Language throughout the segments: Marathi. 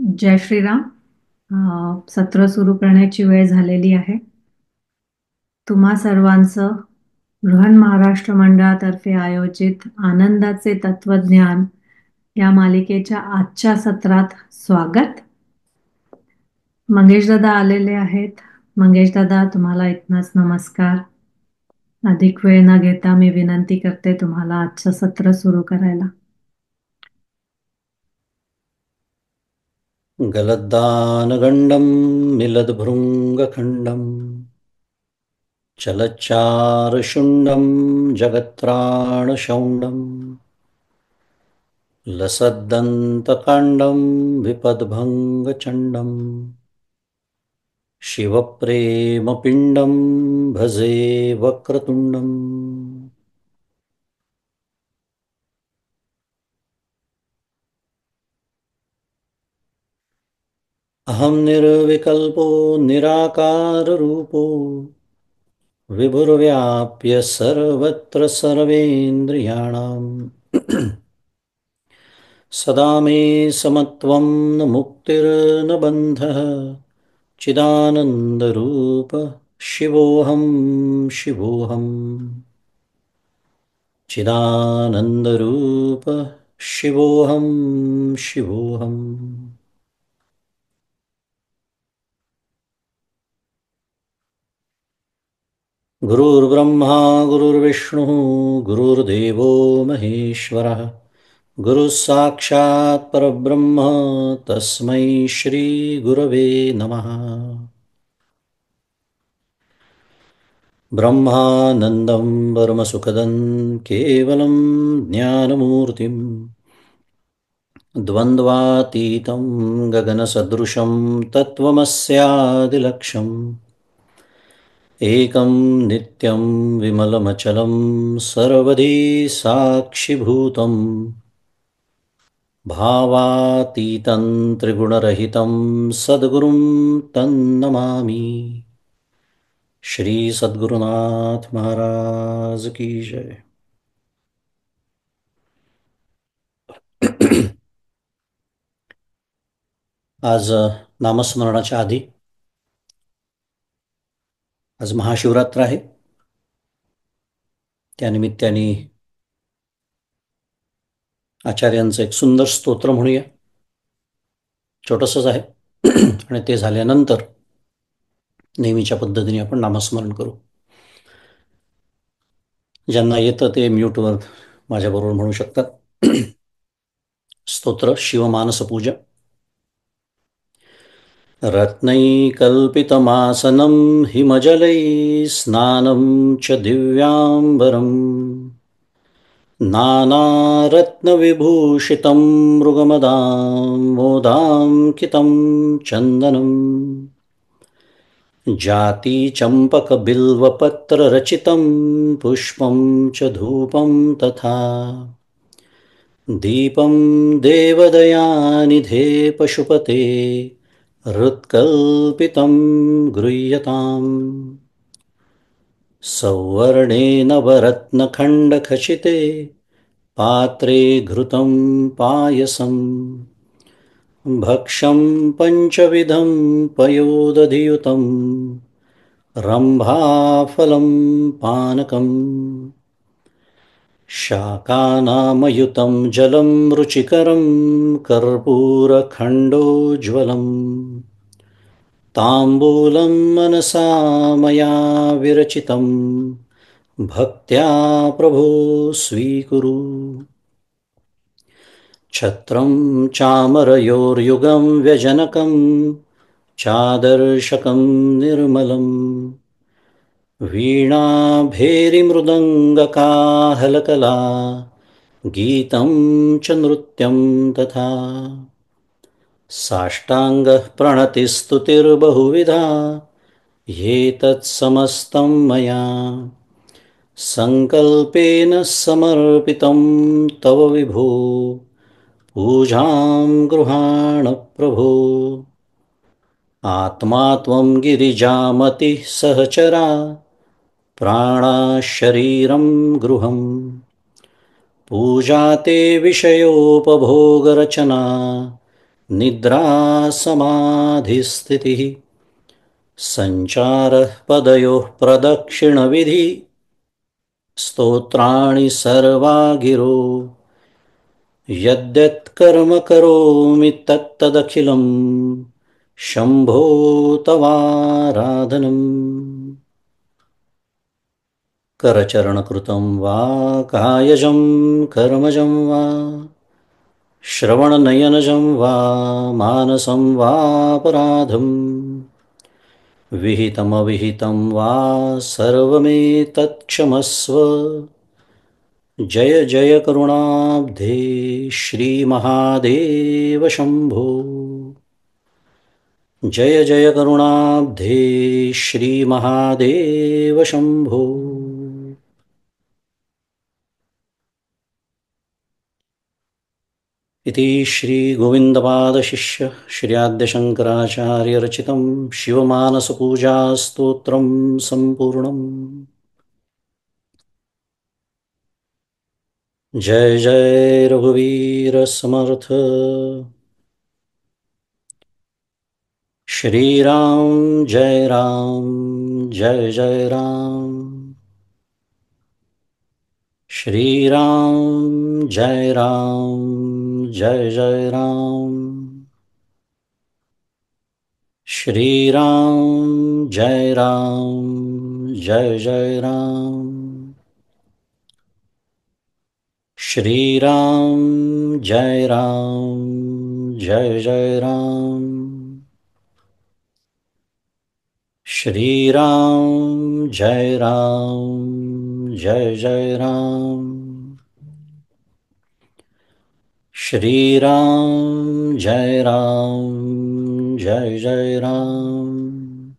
जय श्रीराम. सत्र सुरू करण्याची वेळ झालेली आहे. तुम्हा सर्वांचं बृहन महाराष्ट्र मंडळातर्फे आयोजित आनंदाचे तत्वज्ञान या मालिकेच्या आजच्या सत्रात स्वागत. मंगेश दादा आलेले आहेत. मंगेश दादा, तुम्हाला इथनच नमस्कार. अधिक वेळ न घेता मी विनंती करते तुम्हाला आजचं सत्र सुरू करायला. गलद्दानगण्डं मिलद्भृङ्गखण्डं चलच्चारुशुण्डं जगत्त्राणशौण्डं लसद्दन्तकाण्डं विपद्भङ्गचण्डं शिवप्रेमपिण्डं भजे वक्रतुण्डम्। अहं निर्विकल्पो निराकाररूपो विभुर्व्याप्य सर्वत्र सर्वेन्द्रियाणां सदा मे समत्वं न मुक्तिर्न बन्धः चिदानन्दरूप शिवोऽहं शिवोऽहम् चिदानन्दरूप शिवोऽहं शिवोऽहम्। गुरुर्ब्रह्मा गुरुर्विष्णुः गुरुर्देवो महेश्वरः गुरुः साक्षात् परब्रह्म तस्मै श्रीगुरवे नमः। ब्रह्मानन्दं परमसुखदं केवलं ज्ञानमूर्तिं द्वन्द्वातीतं गगनसदृशं तत्त्वमस्यादिलक्ष्यम् एकं नित्यं विमलमचलं सर्वधी साक्षिभूतं भावातीतं त्रिगुणरहितं सद्गुरुं तन्नमामि। श्री सद्गुरुनाथ महाराज की जय। आज नामस्मरणाच्या आधी आज महाशिवरात्र आहे. त्यानिमित्ताने आचार्यांचं एक सुंदर स्तोत्र म्हणूया. छोटंसंच आहे आणि ते झाल्यानंतर नेहमीच्या पद्धतीने आपण नामस्मरण करू. ज्यांना येतं ते म्यूटवर माझ्याबरोबर म्हणू शकतात. स्तोत्र शिवमानसपूजा. रत्नैकल्पितमासनं हिमजलैः स्नानं च दिव्याम्बरम् नानारत्नविभूषितं मृगमदामोदाङ्कितं चन्दनम् जातिचम्पकबिल्वपत्ररचितं पुष्पं च धूपं तथा दीपं देवदयानिधे पशुपते हृत्कल्पितं गृह्यताम् सौवर्णेन नवरत्नखण्डखचिते पात्रे घृतं पायसं भक्षं पञ्चविधं पयोदधियुतं रम्भाफलं पानकम् शाकानामयुतं जलं रुचिकरं कर्पूरखण्डोज्ज्वलम् ताम्बूलं मनसा मया विरचितं भक्त्या प्रभो स्वीकुरु। छत्रं चामरयोर्युगं व्यजनकं चादर्शकं निर्मलं वीणाभेरिमृदङ्गकाहलकला गीतं च नृत्यं तथा साष्टाङ्गः प्रणतिस्तुतिर्बहुविधा एतत्समस्तं मया सङ्कल्पेन समर्पितं तव विभो पूजां गृहाण प्रभो। आत्मा त्वं गिरिजामतिः सहचरा प्राणशरीरं गृहम् पूजा ते विषयोपभोगरचना निद्रासमाधिस्थितिः सञ्चारः पदयोः प्रदक्षिणविधि स्तोत्राणि सर्वा गिरो यद्यत्कर्म करोमि तत्तदखिलं शम्भो तवाराधनम् करचरणकृतं वा कायजं कर्मजं वा श्रवणनयनजं वा मानसं वापराधम् विहितमविहितं वा सर्वमेतत्क्षमस्व जय जय करुणाब्धे श्रीमहादेव शम्भो जय जय करुणाब्धे श्रीमहादेव शम्भो इति श्रीगोविन्दपादशिष्य श्रीआद्यशङ्कराचार्यरचितं शिवमानसपूजास्तोत्रं सम्पूर्णम् जय जय रघुवीर समर्थ श्रीराम जय जय राम श्रीराम जय जय राम श्रीराम जय जय राम श्रीराम जय जय राम श्रीराम जय जय राम श्रीराम जय जय राम श्रीराम जय जय राम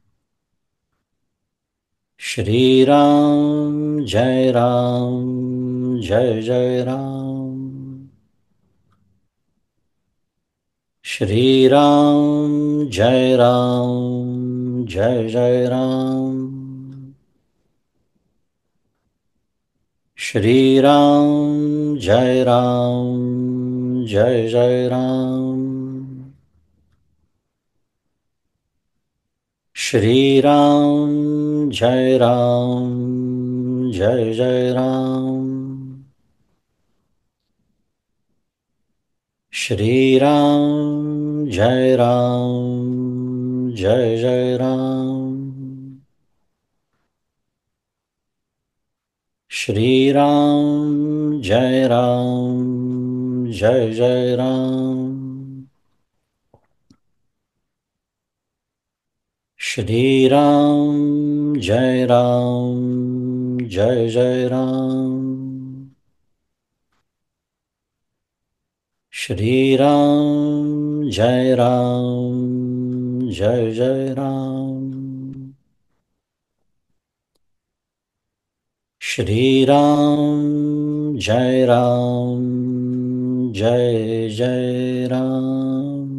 श्रीराम जय जय राम श्रीराम जय जय राम श्रीराम जय जय राम श्रीराम जय जय राम श्रीराम जय जय राम श्रीराम जय जय राम श्रीराम जय जय राम श्रीराम जय जय राम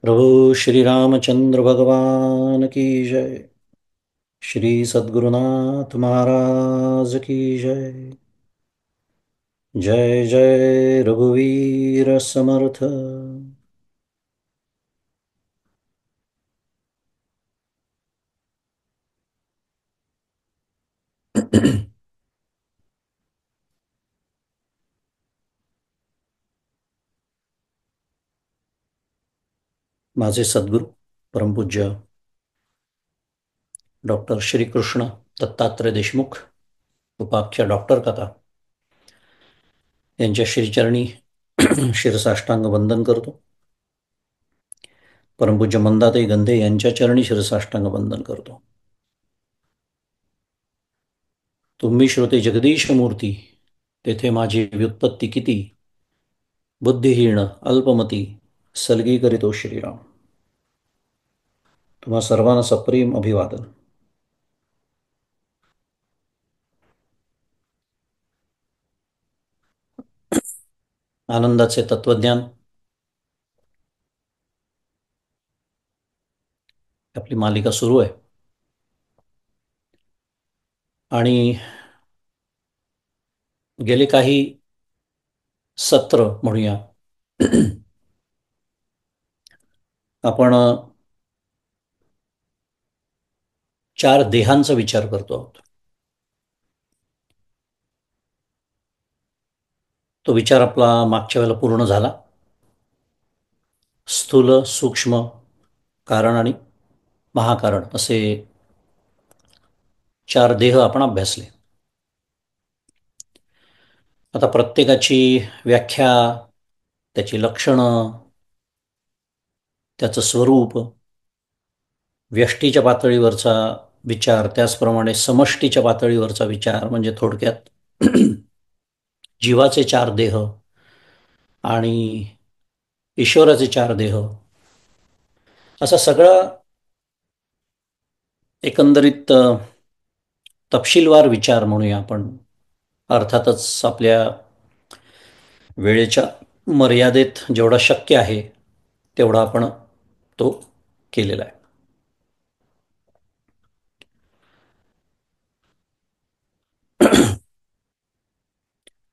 प्रभु श्री रामचंद्र भगवान की जय। श्री सद्गुरुनाथ महाराज की जय। जय जय रघुवीर समर्थ। माझे सद्गुरू परमपूज्य डॉक्टर श्रीकृष्ण दत्तात्रय देशमुख उपाख्य डॉक्टर कथा यांच्या श्रीचरणी शिरसाष्टांग वंदन करतो। परमपूज्य मंदाताई गंधे यांच्या चरणी शिरसाष्टांग वंदन करतो। तुम्ही श्रोते जगदीश मूर्ती तेथे माझी व्युत्पत्ती किती, बुद्धिहीन अल्पमती सलगी करीतो श्रीराम। तुम्हा सर्वांना सप्रेम अभिवादन। आनंदाचे तत्वज्ञान आपली मालिका सुरू आहे। आणि गेले काही सत्र म्हणूया आपण चार देहांचा विचार करतो आहोत. तो विचार आपला मागच्या वेळेला पूर्ण झाला. स्थूल, सूक्ष्म, कारण आणि महाकारण असे चार देह आपण अभ्यासले. आता प्रत्येकाची व्याख्या, त्याची लक्षणं, त्याचं स्वरूप, व्यष्टीच्या पातळीवरचा विचार, त्याचप्रमाणे समष्टीच्या पातळीवरचा विचार, म्हणजे थोडक्यात जीवाचे चार देह आणि ईश्वराचे चार देह, असा सगळा एकंदरीत तपशीलवार विचार म्हणूया आपण. अर्थातच आपल्या वेळेच्या मर्यादेत जेवढा शक्य आहे तेवढा आपण तो केलेला आहे.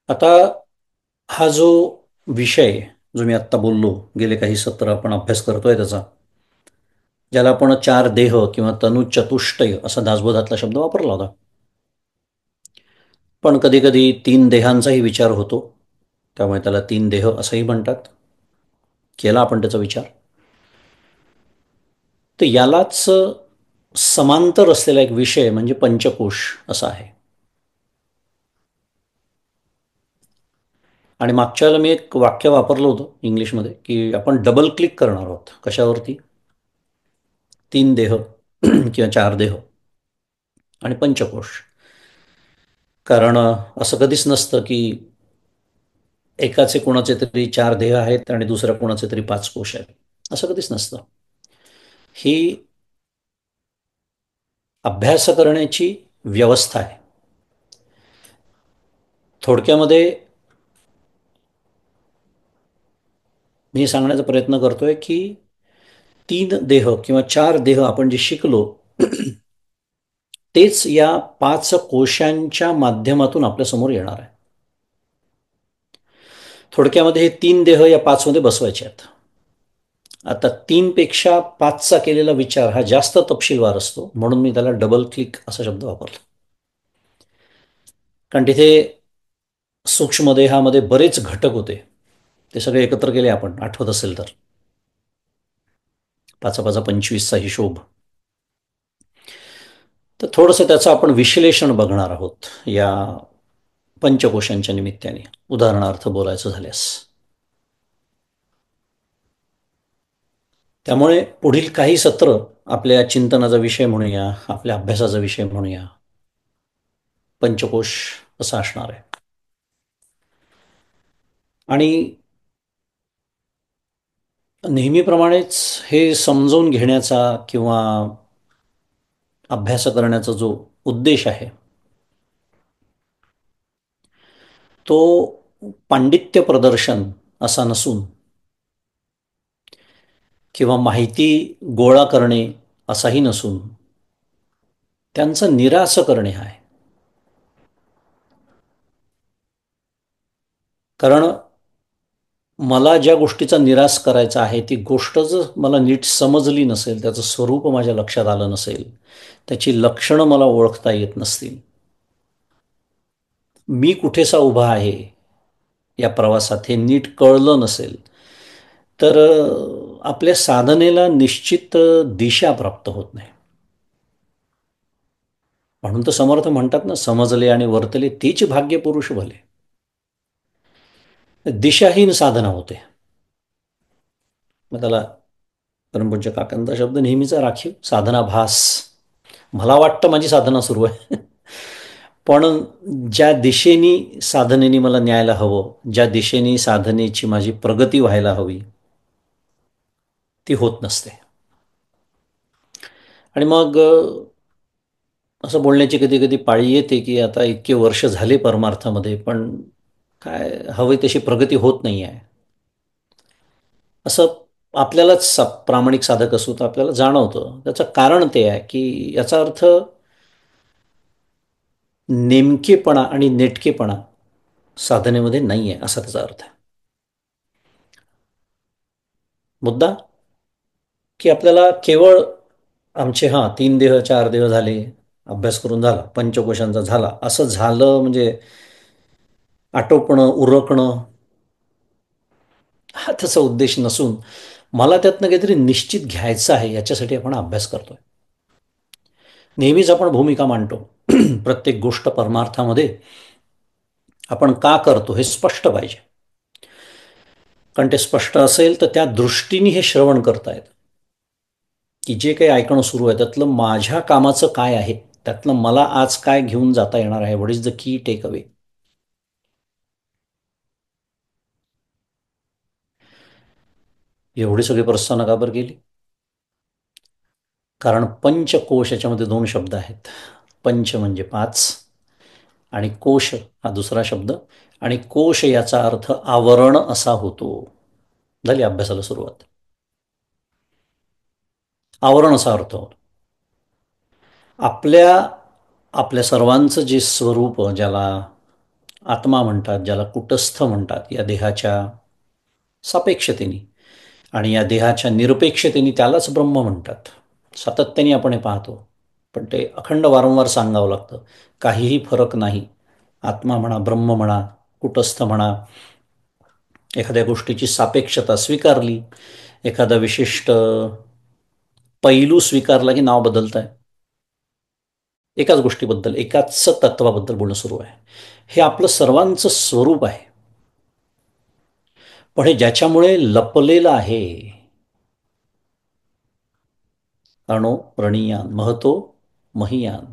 आता हा जो विषय जो मी आत्ता बोललो, गेले काही सत्र आपण अभ्यास करतोय त्याचा, ज्याला आपण चार देह किंवा तनुचतुष्टय असा दासबोधातला शब्द वापरला होता. पण कधी कधी तीन देहांचाही विचार होतो, त्यामुळे त्याला तीन देह असंही म्हणतात. केला आपण त्याचा विचार, तर यालाच समांतर असलेला एक विषय म्हणजे पंचकोश असा आहे. आणि मागच्या वेळेला मी एक वाक्य वापरलं होतं इंग्लिशमध्ये, की आपण डबल क्लिक करणार आहोत कशावरती? तीन देह किंवा चार देह आणि पंचकोश. कारण असं कधीच नसतं की एकाचे कोणाचे तरी चार देह आहेत आणि दुसऱ्या कोणाचे तरी पाच कोश आहेत, असं कधीच नसतं. ही अभ्यास करण्याची व्यवस्था आहे. थोडक्यामध्ये मी सांगण्याचा प्रयत्न करतोय की तीन देह किंवा चार देह आपण जे शिकलो तेच या पाच कोशांच्या माध्यमातून आपल्या समोर येणार आहे. थोडक्यामध्ये हे तीन देह या पाच मध्ये बसवायचे आहेत. आता तीन पेक्षा पाचचा केलेला विचार हा जास्त तपशीलवार असतो, म्हणून मी त्याला डबल क्लिक असा शब्द वापरला. कारण तिथे सूक्ष्मदेहामध्ये बरेच घटक होते, ते सगळे एकत्र केले आपण, आठवत असेल तर, पाचा पाचा 25चा हिशोब. तर थोडंसं त्याचं आपण विश्लेषण बघणार आहोत या पंचकोशांच्या निमित्ताने, उदाहरणार्थ बोलायचं झाल्यास. त्यामुळे पुढील काही सत्र आपल्या चिंतनाचा विषय म्हणूया, आपल्या अभ्यासाचा विषय म्हणूया, पंचकोश असा असणार आहे. आणि नेहमीप्रमाणेच हे समजून घेण्याचा किंवा अभ्यास करण्याचा जो उद्देश आहे तो पांडित्य प्रदर्शन असा नसून किंवा माहिती गोळा करणे असाही नसून त्यांचं निरास करणे हा आहे. कारण मला ज्या गोष्टीचा निरास करायचा आहे ती गोष्ट जर मला नीट समजली नसेल, त्याचं स्वरूप माझ्या लक्षात आलं नसेल, त्याची लक्षणं मला ओळखता येत नसतील, मी कुठेसा उभा आहे या प्रवासात हे नीट कळलं नसेल, तर आपल्या साधनेला निश्चित दिशा प्राप्त होत नाही. म्हणून तर समर्थ म्हणतात ना, समजले आणि वर्तले तीच भाग्य पुरुष भले. दिशाहीन साधना होते. मग त्याला परमपूज्य काकांचा शब्द नेहमीचा राखीव, साधनाभास. मला वाटतं माझी साधना सुरू आहे पण ज्या दिशेनी साधनेने मला न्यायला हवं, ज्या दिशेने साधनेची माझी प्रगती व्हायला हवी, ती होत नसते. आणि मग असं बोलण्याची कधी कधी पाळी येते की आता इतके वर्ष झाले परमार्थामध्ये, पण काय हवी तशी प्रगती होत नाही आहे, असं आपल्यालाच प्रामाणिक साधक असू तर आपल्याला जाणवतं. त्याचं कारण ते आहे की याचा अर्थ नेमकेपणा आणि नेटकेपणा साधनेमध्ये नाही आहे असा त्याचा अर्थ आहे. मुद्दा की आपल्याला केवळ आमचे 3 देह 4 देह झाले, अभ्यास करून झाला, पंचकोशांचा झाला, असं झालं म्हणजे आटोपणं उरकणं हा त्याचा उद्देश नसून मला त्यातनं काहीतरी निश्चित घ्यायचं आहे याच्यासाठी आपण अभ्यास करतोय. नेहमीच आपण भूमिका मांडतो प्रत्येक गोष्ट परमार्थामध्ये आपण का करतो हे स्पष्ट पाहिजे. कारण ते स्पष्ट असेल तर त्या दृष्टीने हे श्रवण करता येतं की जे काही ऐकणं सुरू आहे त्यातलं माझ्या कामाचं काय आहे, त्यातलं मला आज काय घेऊन जाता येणार आहे, what is the key takeaway. एवढी सगळी प्रस्थानं का बरं केली? कारण पंचकोश याच्यामध्ये 2 शब्द आहेत. पंच म्हणजे 5 आणि कोश हा दुसरा शब्द, आणि कोश याचा अर्थ आवरण असा होतो. झाली अभ्यासाला सुरुवात. आवरण असा अर्थ होतो. आपल्या आपल्या सर्वांचं जे स्वरूप, ज्याला आत्मा म्हणतात, ज्याला कुटस्थ म्हणतात, या देहाच्या सापेक्षतेने आणि या देहाच्या निरपेक्षतेने त्यालाच ब्रह्म म्हणतात. सातत्याने आपण हे पाहतो, पण ते अखंड वारंवार सांगावं लागतं. काहीही फरक नाही. आत्मा म्हणा, ब्रह्म म्हणा, कुटस्थ म्हणा, एखाद्या गोष्टीची सापेक्षता स्वीकारली, एखादा विशिष्ट पैलू स्वीकारला की नाव बदलत आहे. एकाच गोष्टीबद्दल, एकाच तत्वाबद्दल बोलणं सुरू आहे. हे आपलं सर्वांचं स्वरूप आहे, पण हे ज्याच्यामुळे लपलेलं आहे. अणो रणीयान महतो महीयान.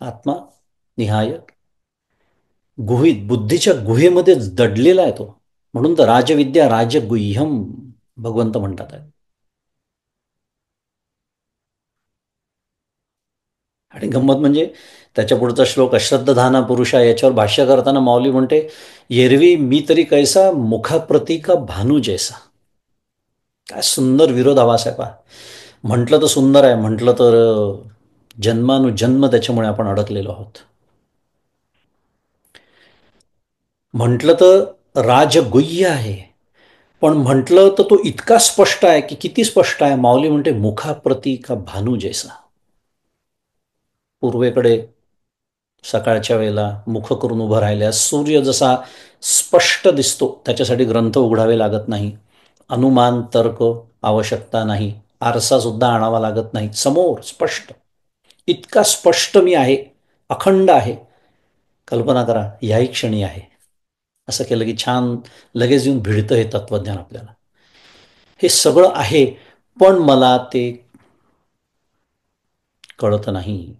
आत्मा निहाय गुहित, बुद्धीच्या गुहेमध्ये दडलेला आहे तो. म्हणून तर राजविद्या राजगुह्यम भगवंत म्हणतात आहे. आणि गंमत म्हणजे त्याच्या पुढचा श्लोक अश्रद्धाना पुरुषा, याच्यावर भाष्य करताना माऊली म्हणते, एरवी मी तरी कैसा मुखाप्रती का भानू जैसा. काय सुंदर विरोधाभास आहे पहा. म्हटलं तर सुंदर आहे, म्हटलं तर जन्मानुजन्म त्याच्यामुळे आपण अडकलेलो आहोत. म्हटलं तर राजगुह्य आहे, पण म्हटलं तर तो इतका स्पष्ट आहे की किती स्पष्ट आहे. माऊली म्हणते मुखाप्रती का भानू जैसा. पूर्वेकडे सकाळच्या वेळेला मुख करून उभं राहिल्यास सूर्य जसा स्पष्ट दिसतो, त्याच्यासाठी ग्रंथ उघडावे लागत नाही, अनुमान तर्क आवश्यकता नाही, आरसा सुद्धा आणावा लागत नाही, समोर स्पष्ट. इतका स्पष्ट मी आहे, अखंड आहे. कल्पना करा याही क्षणी आहे. असं केलं की छान लगेच येऊन भिडतं हे तत्वज्ञान आपल्याला. हे सगळं आहे, पण मला ते कळत नाही.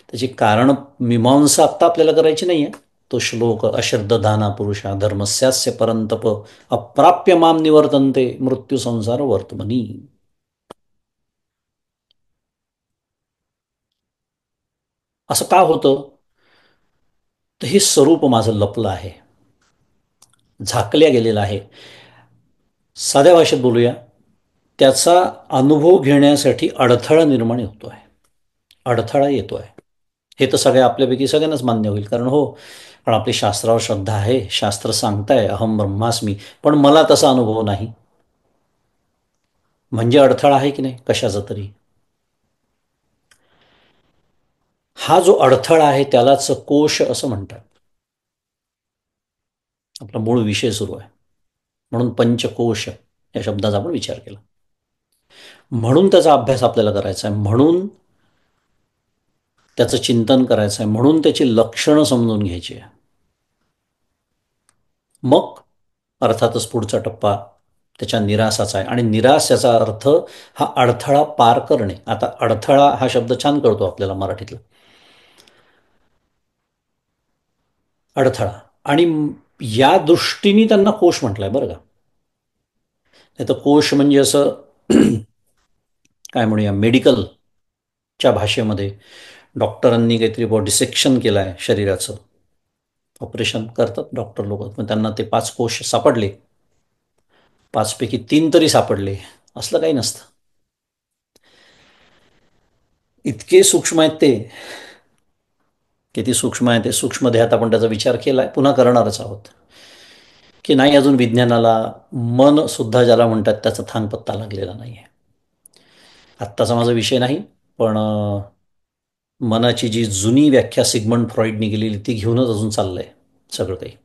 त्याची कारण मीमांसा आत्ता आपल्याला करायची नाही आहे. तो श्लोक अश्रद्धाना पुरुषा धर्मस्यास्य परंतप अप्राप्य माम निवर्तन्ते मृत्यू संसार वर्तमनी. असं का होतं? तर हे स्वरूप माझं लपलं आहे, झाकल्या गेलेलं आहे. साध्या भाषेत बोलूया, त्याचा अनुभव घेण्यासाठी अडथळा निर्माण होतो आहे, अडथळा येतो आहे. हे तर सगळ्या आपल्यापैकी सगळ्यांनाच मान्य होईल, कारण हो, पण आपली शास्त्रावर श्रद्धा आहे, शास्त्र सांगताय अहम ब्रह्मास्मी, पण मला तसा अनुभव नाही. म्हणजे अडथळा आहे की नाही कशाचा तरी. हा जो अडथळा आहे त्यालाच कोश असं म्हणतात. आपला मूळ विषय सुरू आहे म्हणून पंचकोश या शब्दाचा आपण विचार केला. म्हणून त्याचा अभ्यास आपल्याला करायचा आहे, म्हणून त्याचं चिंतन करायचं आहे, म्हणून त्याची लक्षणं समजून घ्यायची आहे. मग अर्थातच पुढचा टप्पा त्याच्या निरासाचा आहे, आणि निरास याचा अर्थ हा अडथळा पार करणे. आता अडथळा हा शब्द छान कळतो आपल्याला मराठीतला, अडथळा. आणि या दृष्टीने त्यांना कोश म्हटलंय बरं का. नाही तर कोश म्हणजे असं काय म्हणूया, मेडिकलच्या भाषेमध्ये डॉक्टरांनी काहीतरी बॉडी सेक्शन केलं आहे शरीराचं, ऑपरेशन करतात डॉक्टर लोक, पण त्यांना ते 5 कोश सापडले, 5 पैकी 3 तरी सापडले, असलं काही नसतं. इतके सूक्ष्म आहेत ते. किती सूक्ष्म आहे ते सूक्ष्म देहात आपण त्याचा विचार केला आहे, पुन्हा करणारच आहोत. की नाही अजून विज्ञानाला मन सुद्धा ज्याला म्हणतात त्याचा थांगपत्ता लागलेला नाही आहे. आत्ताचा माझा विषय नाही, पण मनाची जी जुनी व्याख्या सिग्मंड फ्रॉइडनी केलेली ती घेऊनच अजून चाललंय सगळं काही.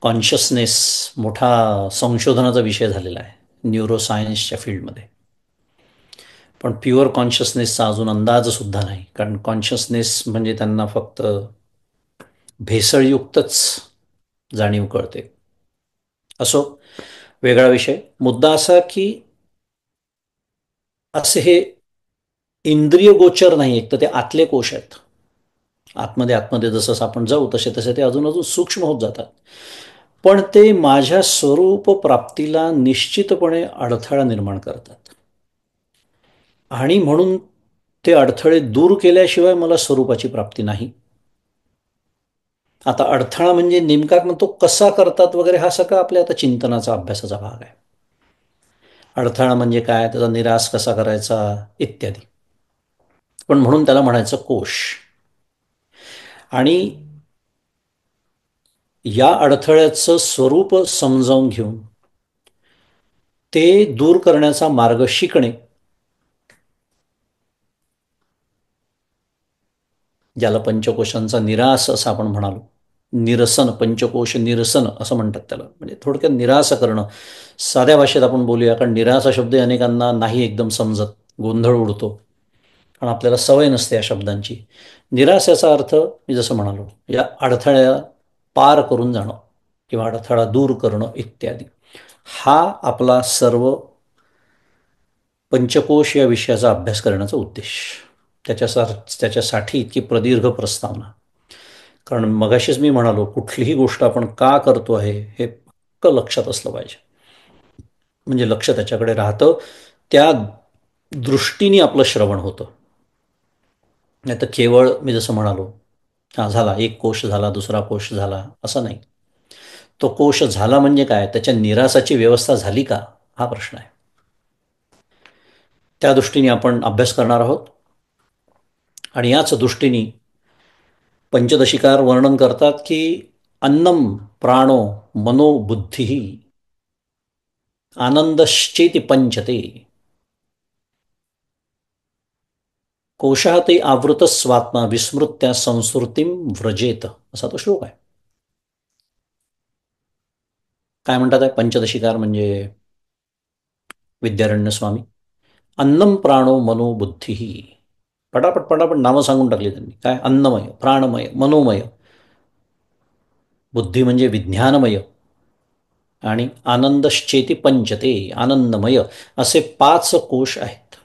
कॉन्शियसनेस मोठा संशोधनाचा विषय झालेला आहे न्यूरोसायन्सच्या फील्डमध्ये. पण प्युअर कॉन्शियसनेसचा अजून अंदाजसुद्धा नाही, कारण कॉन्शियसनेस म्हणजे त्यांना फक्त भेसळयुक्तच जाणीव कळते. असो, वेगळा विषय. मुद्दा असा की असे हे इंद्रिय गोचर नाही, एक तर ते आतले कोश आहेत. आतमध्ये आतमध्ये जसं आपण जाऊ तसे तसे ते अजून अजून सूक्ष्म होत जातात. पण ते माझ्या स्वरूप प्राप्तीला निश्चितपणे अडथळा निर्माण करतात. आणि म्हणून ते अडथळे दूर केल्याशिवाय मला स्वरूपाची प्राप्ती नाही. आता अडथळा म्हणजे नेमका मग तो कसा करतात वगैरे हा सगळा आपल्या आता चिंतनाचा अभ्यासाचा भाग आहे. अडथळा म्हणजे काय, त्याचा निराश कसा करायचा इत्यादी. पण म्हणून त्याला म्हणायचं कोश. आणि या अडथळ्याचं स्वरूप समजावून घेऊन ते दूर करण्याचा मार्ग शिकणे, ज्याला पंचकोशांचा निरास असं आपण म्हणालो. निरसन, पंचकोश निरसन असं म्हणतात त्याला, म्हणजे थोडक्यात निरास करणं. साध्या भाषेत आपण बोलूया, कारण निरास हा शब्द अनेकांना नाही एकदम समजत, गोंधळ उडतो, कारण आपल्याला सवय नसते या शब्दांची. निरास याचा अर्थ मी जसं म्हणालो, या अडथळ्या पार करून जाणं किंवा अडथळा दूर करणं इत्यादी. हा आपला सर्व पंचकोश या विषयाचा अभ्यास करण्याचा उद्देश. त्याच्यासाठी इतकी प्रदीर्घ प्रस्तावना. कारण मगाशीच मी म्हणालो, कुठलीही गोष्ट आपण का करतो आहे हे पक्क लक्षात असलं पाहिजे. म्हणजे लक्ष त्याच्याकडे राहतं, त्या दृष्टीने आपलं श्रवण होतं. नाही तर केवळ मी जसं म्हणालो, हा झाला एक कोश झाला, दुसरा कोश झाला, असं नाही. तो कोश झाला म्हणजे काय, त्याच्या निरासाची व्यवस्था झाली का, हा प्रश्न आहे. त्या दृष्टीने आपण अभ्यास करणार आहोत. आणि याच दृष्टीने पंचदशिकार वर्णन करतात की अन्नम प्राणो मनो बुद्धी आनंदश्चेति पंचते कोशः ते आवृत स्वात्मा विस्मृत्या संस्कृतीम व्रजेत, असा तो श्लोक आहे. काय म्हणतात आहे पंचदशिकार म्हणजे विद्यारण्य स्वामी. अन्नम प्राणो मनो बुद्धी, पटापट पटापट नावं सांगून टाकली त्यांनी. काय, अन्नमय, प्राणमय, मनोमय, बुद्धी म्हणजे विज्ञानमय, आणि आनंदश्चेती पंचते आनंदमय, असे 5 कोश आहेत.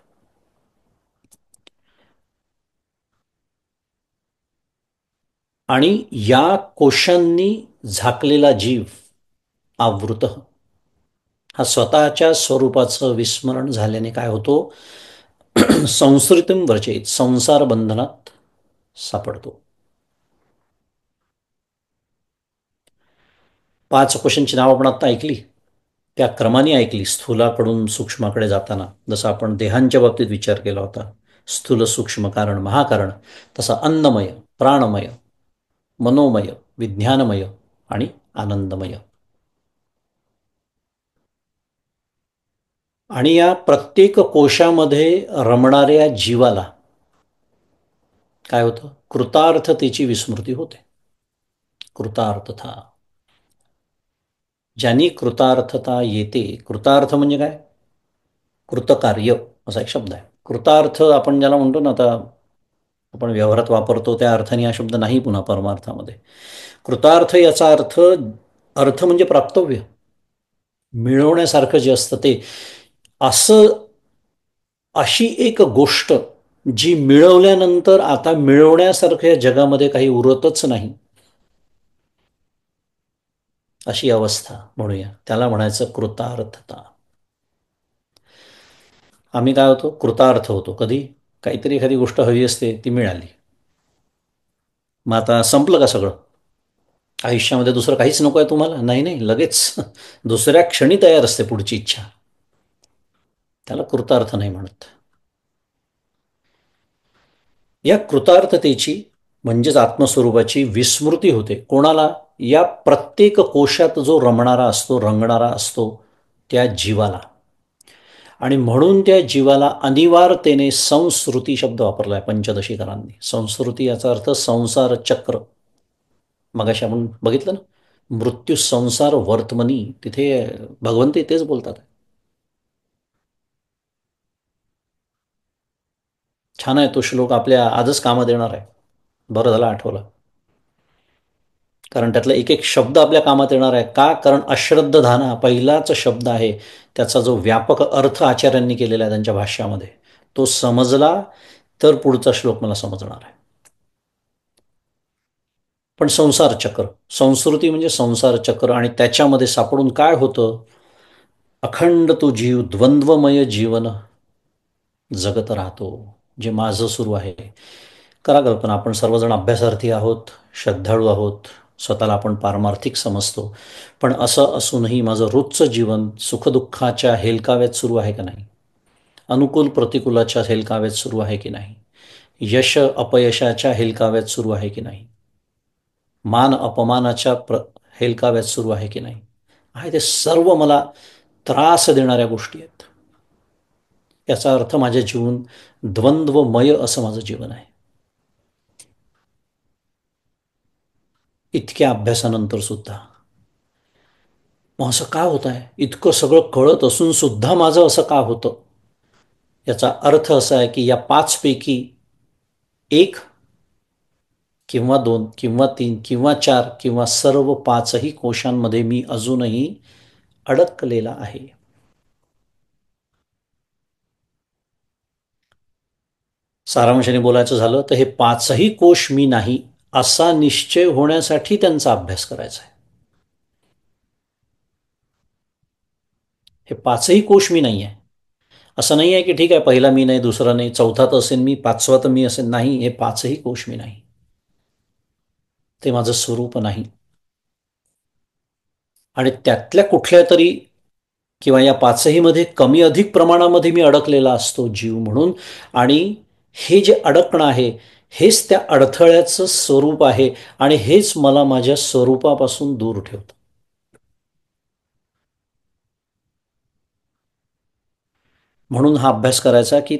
आणि या कोशांनी झाकलेला जीव आवृत, हा स्वतःच्या स्वरूपाचं विस्मरण झाल्याने काय होतो, संसृतीम व्रजेत, संसार बंधनात सापडतो. 5 कोशांची नावं आपण आत्ता ऐकली, त्या क्रमाने ऐकली स्थूलाकडून सूक्ष्माकडे जाताना. जसं आपण देहांच्या बाबतीत विचार केला होता, स्थूल सूक्ष्म कारण महाकारण, तसा अन्नमय, प्राणमय, मनोमय, विज्ञानमय आणि आनंदमय. आणि या प्रत्येक कोशामध्ये रमणाऱ्या जीवाला काय होतं, कृतार्थतेची विस्मृती होते. कृतार्थता, ज्यांनी कृतार्थता येते. कृतार्थ म्हणजे काय, कृतकार्य असा एक शब्द आहे. कृतार्थ आपण ज्याला म्हणतो ना, आता आपण व्यवहारात वापरतो त्या अर्थाने हा शब्द नाही पुन्हा परमार्थामध्ये. कृतार्थ याचा अर्थ, अर्थ म्हणजे प्राप्तव्य, मिळवण्यासारखं जे असतं ते. असं, अशी एक गोष्ट जी मिळवल्यानंतर आता मिळवण्यासारख्या जगामध्ये काही उरतच नाही, अशी अवस्था म्हणूया, त्याला म्हणायचं कृतार्थता. आम्ही काय होतो, कृतार्थ होतो कधी, काहीतरी एखादी गोष्ट हवी असते, ती मिळाली, मग आता संपलं का सगळं, आयुष्यामध्ये दुसरं काहीच नको आहे तुम्हाला, नाही नाही, लगेच दुसऱ्या क्षणी तयार असते पुढची इच्छा. त्याला कृतार्थ नाही म्हणत. या कृतार्थतेची म्हणजेच आत्मस्वरूपाची विस्मृती होते. कोणाला? या प्रत्येक कोशात जो रमणारा असतो, रंगणारा असतो त्या जीवाला. आणि म्हणून त्या जीवाला अनिवार्यतेने संस्कृती शब्द वापरला आहे पंचदशीकरांनी. संस्कृती याचा अर्थ संसार चक्र. मगाशी आपण बघितलं ना, मृत्यू संसार वर्तमनी, तिथे भगवंत तेच बोलतात. छान आहे तो श्लोक, आपल्या आजच कामात येणार आहे. बरं झालं आठवलं, कारण त्यातला एक एक शब्द आपल्या कामात येणार आहे. का? कारण अश्रद्धान हा पहिलाच शब्द आहे, त्याचा जो व्यापक अर्थ आचार्यांनी केलेला आहे त्यांच्या भाष्यामध्ये, तो समजला तर पुढचा श्लोक मला समजणार आहे. पण संसार चक्र, संस्कृती म्हणजे संसार चक्र, आणि त्याच्यामध्ये सापडून काय होतं? अखंड तो जीव, द्वंद्वमय जीवन जगत राहतो, जे माझं सुरू आहे. करा कल्पना, आपण सर्वजण अभ्यासार्थी आहोत, श्रद्धाळू आहोत, स्वतःला आपण पारमार्थिक समजतो. पण असं असूनही माझं रोजचं जीवन सुखदुःखाच्या हेलकाव्यात सुरू आहे का नाही? अनुकूल प्रतिकूलाच्या हेलकाव्यात सुरू आहे की नाही? यश अपयशाच्या हेलकाव्यात सुरू आहे की नाही? मान अपमानाच्या हेलकाव्यात सुरू आहे की नाही? आहे ते सर्व मला त्रास देणाऱ्या गोष्टी आहेत. याचा अर्थ माझे जीवन द्वंद्वमय असं माझं जीवन आहे. इतक्या अभ्यासानंतर सुद्धा मग असं का होत आहे? इतकं सगळं कळत असून सुद्धा माझं असं का होतं? याचा अर्थ असा आहे की या पाचपैकी एक किंवा दोन किंवा तीन किंवा चार किंवा सर्व पाचही कोशांमध्ये मी अजूनही अडकलेला आहे. सारांशाने बोलायचं झालं तर हे पाचही कोश मी नाही असा निश्चय होण्यासाठी त्यांचा अभ्यास करायचा आहे. हे पाचही कोश मी नाही आहे. असं नाही आहे की ठीक आहे, पहिला मी नाही, दुसरा नाही, चौथा तर असेल मी, पाचवा तर मी असेल नाही. हे पाचही कोश मी नाही, ते माझं स्वरूप नाही. आणि त्यातल्या कुठल्या तरी किंवा या पाचही मध्ये कमी अधिक प्रमाणामध्ये मी अडकलेला असतो जीव म्हणून. आणि हे जे अडकणं आहे हेच त्या अडथळ्याचं स्वरूप आहे, आणि हेच मला माझ्या स्वरूपापासून दूर ठेवतं. म्हणून हा अभ्यास करायचा की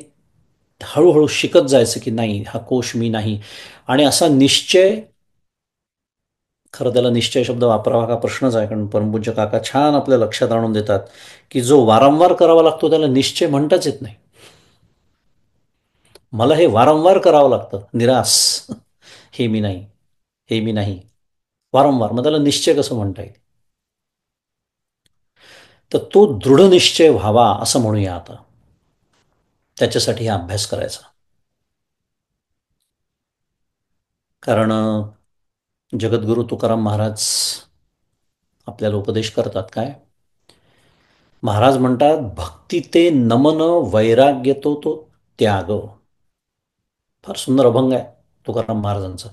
हळूहळू शिकत जायचं की नाही, हा कोश मी नाही. आणि असा निश्चय, खरं त्याला निश्चय शब्द वापरावा का प्रश्नच आहे, कारण परमपूज्य काका छान आपल्या लक्षात आणून देतात की जो वारंवार करावा लागतो त्याला निश्चय म्हणताच येत नाही. मला हे वारंवार करावं लागतं, निराश, हे मी नाही, हे मी नाही, वारंवार. मग त्याला निश्चय कसं म्हणता येईल? तर तो दृढ निश्चय व्हावा असं म्हणूया आता. त्याच्यासाठी हा अभ्यास करायचा. कारण जगद्गुरु तुकाराम महाराज आपल्याला उपदेश करतात काय? महाराज म्हणतात, भक्ती ते नमन, वैराग्य तो तो त्याग. फार सुंदर अभंग आहे तुकाराम महाराजांचा.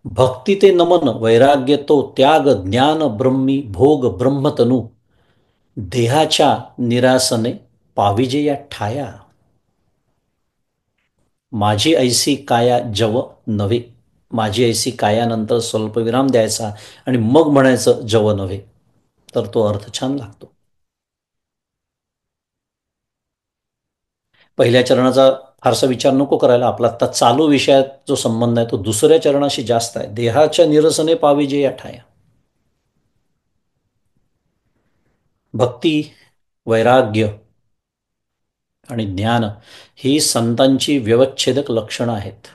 भक्ती ते नमन, वैराग्य तो त्याग, ज्ञान ब्रह्मी भोग ब्रह्मतनू, देहाच्या निरासने पाविजे या ठाया. माझी ऐसी काया जव नव्हे. माझी ऐसी कायानंतर स्वल्पविराम द्यायचा आणि मग म्हणायचं जव नव्हे, तर तो अर्थ छान लागतो. पहिल्या चरणाचा फारसा विचार नको करायला. आपला आता चालू विषयात जो संबंध आहे तो दुसऱ्या चरणाशी जास्त आहे. देहाच्या निरसने पाविजे या ठाया. भक्ती, वैराग्य आणि ज्ञान ही संतांची व्यवच्छेदक लक्षणं आहेत.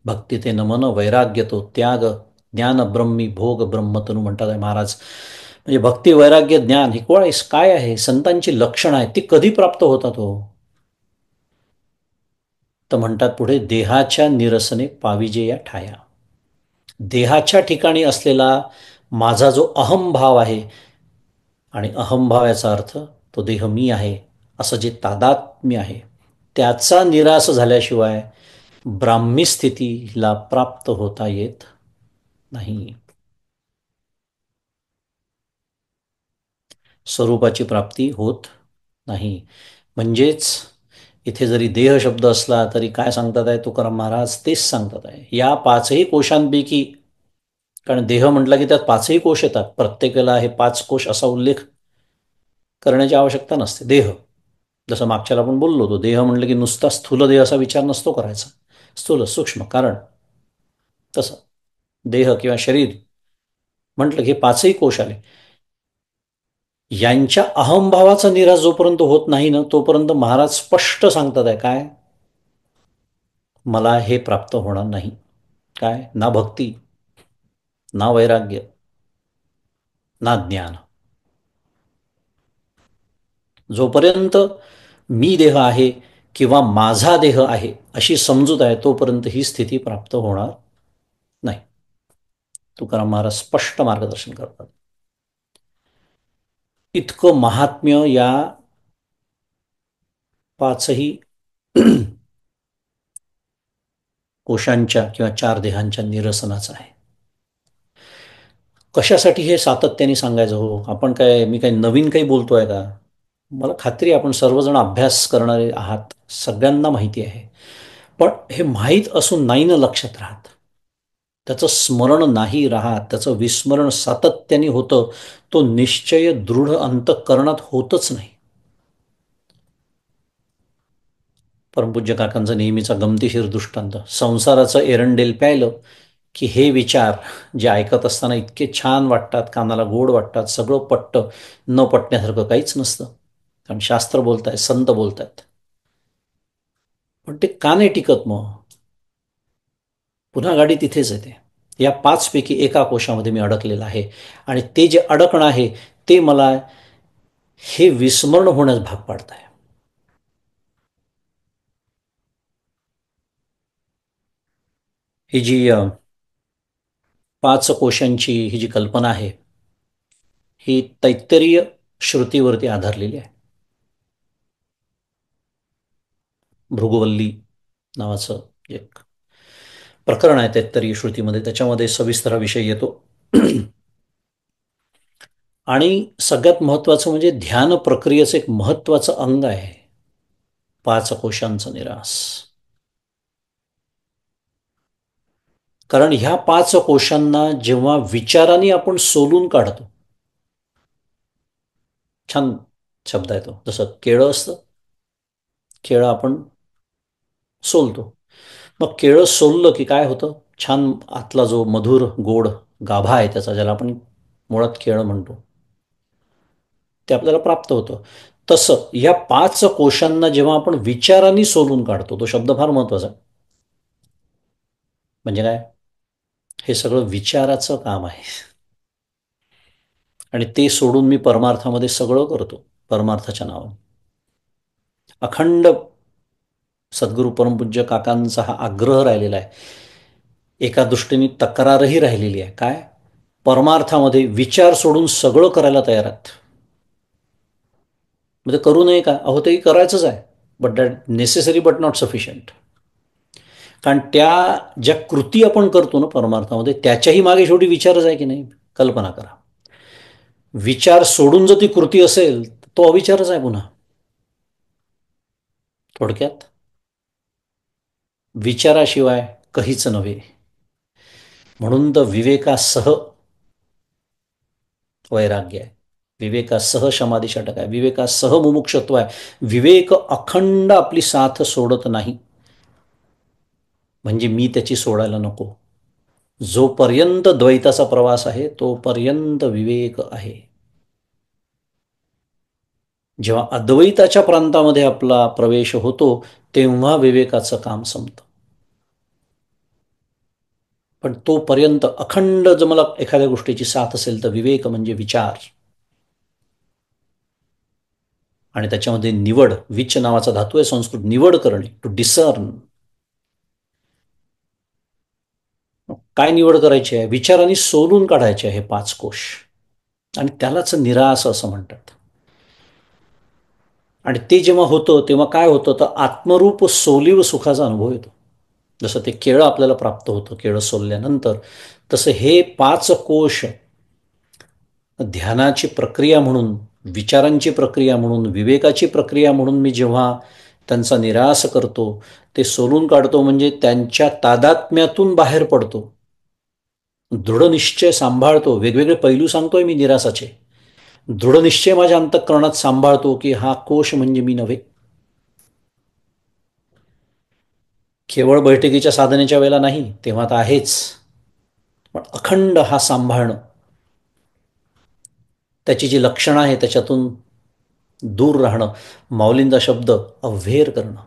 भक्ती ते नमन, वैराग्य तो त्याग, ज्ञान ब्रह्मी भोग ब्रह्मतनू म्हणतात आहे महाराज. म्हणजे भक्ती, वैराग्य, ज्ञान ही काय आहे? संतांची लक्षणं आहेत. ती कधी प्राप्त होतात हो? तर म्हणतात पुढे, देहाच्या निरसने पाविजे या ठाया. देहाच्या ठिकाणी असलेला माझा जो अहमभाव आहे, आणि अहमभाव याचा अर्थ तो देह मी आहे असं जे तादात्म्य आहे, त्याचा निराश झाल्याशिवाय ब्राह्मी स्थितीला प्राप्त होता येत नाही. स्वरूपाची प्राप्ती होत नाही. म्हणजेच इथे जरी देह शब्द असला तरी काय सांगतात आहे तुकाराम महाराज, तेच सांगतात आहे. या पाचही कोशांपैकी, कारण देह म्हटलं की त्यात पाचही कोश येतात, प्रत्येकाला हे पाच कोश असा उल्लेख करण्याची आवश्यकता नसते. देह, जसं मागच्याला आपण बोललो होतो, देह म्हटलं की नुसता स्थूल देह असा विचार नसतो करायचा, स्थूल सूक्ष्म. कारण तसं देह किंवा शरीर म्हटलं की हे पाचही कोश आले. यांच्या अहमभावाचा निराश जोपर्यंत होत नाही ना, तोपर्यंत महाराज स्पष्ट सांगतात आहे काय, मला हे प्राप्त होणार नाही. काय, ना भक्ती, ना वैराग्य, ना ज्ञान. जोपर्यंत मी देह आहे किंवा माझा देह आहे अशी समजूत आहे, तोपर्यंत ही स्थिती प्राप्त होणार नाही. तुकाराम महाराज स्पष्ट मार्गदर्शन करतात. इतकं महात्म्य या पाचही कोशांच्या किंवा चार देहांच्या निरसनाचं आहे. कशासाठी हे सातत्याने सांगायचं हो? आपण काय, मी काही नवीन काही बोलतोय का? मला खात्री आहे आपण सर्वजण अभ्यास करणारे आहात, सगळ्यांना माहिती आहे. पण हे माहीत असून नाही ना लक्षात राहत, त्याचं स्मरण नाही राहत, त्याचं विस्मरण सातत्याने होतं, तो निश्चय दृढ अंतःकरणात होतच नाही. परमपूज्य काकांचा नेहमीचा गमतीशीर दृष्टांत, संसाराचं एरंडेल प्यायलं की हे विचार जे ऐकत असताना इतके छान वाटतात, कानाला गोड वाटतात, सगळं पटतं, न पटण्यासारखं काहीच नसतं. कारण शास्त्र बोलतायत, संत बोलतायत, पण ते का नाही टिकत? मग पुन्हा गाडी तिथेच येते. या पाचपैकी एका कोशामध्ये मी अडकलेला आहे, आणि ते जे अडकणं आहे ते मला हे विस्मरण होण्यास भाग पाडत आहे. ही जी पाच कोशांची ही जी कल्पना आहे, ही तैत्तरीय श्रुतीवरती आधारलेली आहे. भृगुवल्ली नावाचं एक प्रकरण आहे तैत्तरीय श्रुतीमध्ये, त्याच्यामध्ये सविस्तर विषय येतो. आणि सगळ्यात महत्त्वाचं म्हणजे ध्यान प्रक्रियेचं एक महत्त्वाचं अंग आहे पाच कोशांचा निरास. कारण ह्या पाच कोशांना जेव्हा विचाराने आपण सोलून काढतो, छान शब्द आहे तो, जसं केळं असतं, केळं आपण सोलतो, मग केळं सोललं की काय होतं, छान आतला जो मधुर गोड गाभा आहे त्याचा, ज्याला आपण मुळात केळं म्हणतो, ते आपल्याला प्राप्त होतं. तसं या पाच कोशांना जेव्हा आपण विचाराने सोलून काढतो, तो शब्द फार महत्वाचा आहे. म्हणजे काय, हे सगळं विचाराचं काम आहे, आणि ते सोडून मी परमार्थामध्ये सगळं करतो परमार्थाच्या नावाने. अखंड सद्गुरू परमपूज्य काकांचा हा आग्रह राहिलेला आहे. एका दृष्टीने तक्रारही राहिलेली आहे, काय, परमार्थामध्ये विचार सोडून सगळं करायला तयार आहेत. म्हणजे करू नये का? अहो, तेही करायचंच आहे, but that necessary but not sufficient. कारण त्या ज्या कृती आपण करतो ना परमार्थामध्ये, त्याच्याही मागे शेवटी विचारच आहे की नाही? कल्पना करा, विचार सोडून जर ती कृती असेल तो अविचारच आहे पुन्हा. थोडक्यात विचाराशिवाय काहीच नव्हे. म्हणून तर विवेकासह वैराग्य आहे, विवेकासह समाधी षटक आहे, विवेकासह मुमुक्षत्व आहे. विवेक अखंड आपली साथ सोडत नाही, म्हणजे मी त्याची सोडायला नको. जोपर्यंत द्वैताचा प्रवास आहे तोपर्यंत विवेक आहे. जेव्हा अद्वैताच्या प्रांतामध्ये आपला प्रवेश होतो तेव्हा विवेकाचं काम संपतं. पण तोपर्यंत अखंड जर मला एखाद्या गोष्टीची साथ असेल तर विवेक म्हणजे विचार, आणि त्याच्यामध्ये निवड, विच नावाचा धातू आहे संस्कृत, निवड करणे, टू डिसर्न. काय निवड करायची आहे? विचारांनी सोलून काढायचे आहे पाच कोश, आणि त्यालाच निरास असं म्हणतात. आणि ते जेव्हा होतं तेव्हा काय होतं, तर आत्मरूप सोलीव सुखाचा अनुभव येतो. जसं ते केळं आपल्याला प्राप्त होतं केळं सोलल्यानंतर, तसं हे पाच कोश ध्यानाची प्रक्रिया म्हणून, विचारांची प्रक्रिया म्हणून, विवेकाची प्रक्रिया म्हणून मी जेव्हा त्यांचा निराश करतो, ते सोलून काढतो, म्हणजे त्यांच्या तादात्म्यातून बाहेर पडतो, दृढनिश्चय सांभाळतो. वेगवेगळे पैलू सांगतोय मी निरासाचे. दृढनिश्चय माझ्या अंतःकरणात सांभाळतो की हा कोश म्हणजे मी नव्हे. केवळ बैठकीच्या साधनेच्या वेळेला नाही, तेव्हा तर आहेच, पण अखंड हा सांभाळणं, त्याची जी लक्षणं आहे त्याच्यातून दूर राहणं. माऊलींचा शब्द अव्हेर करणं.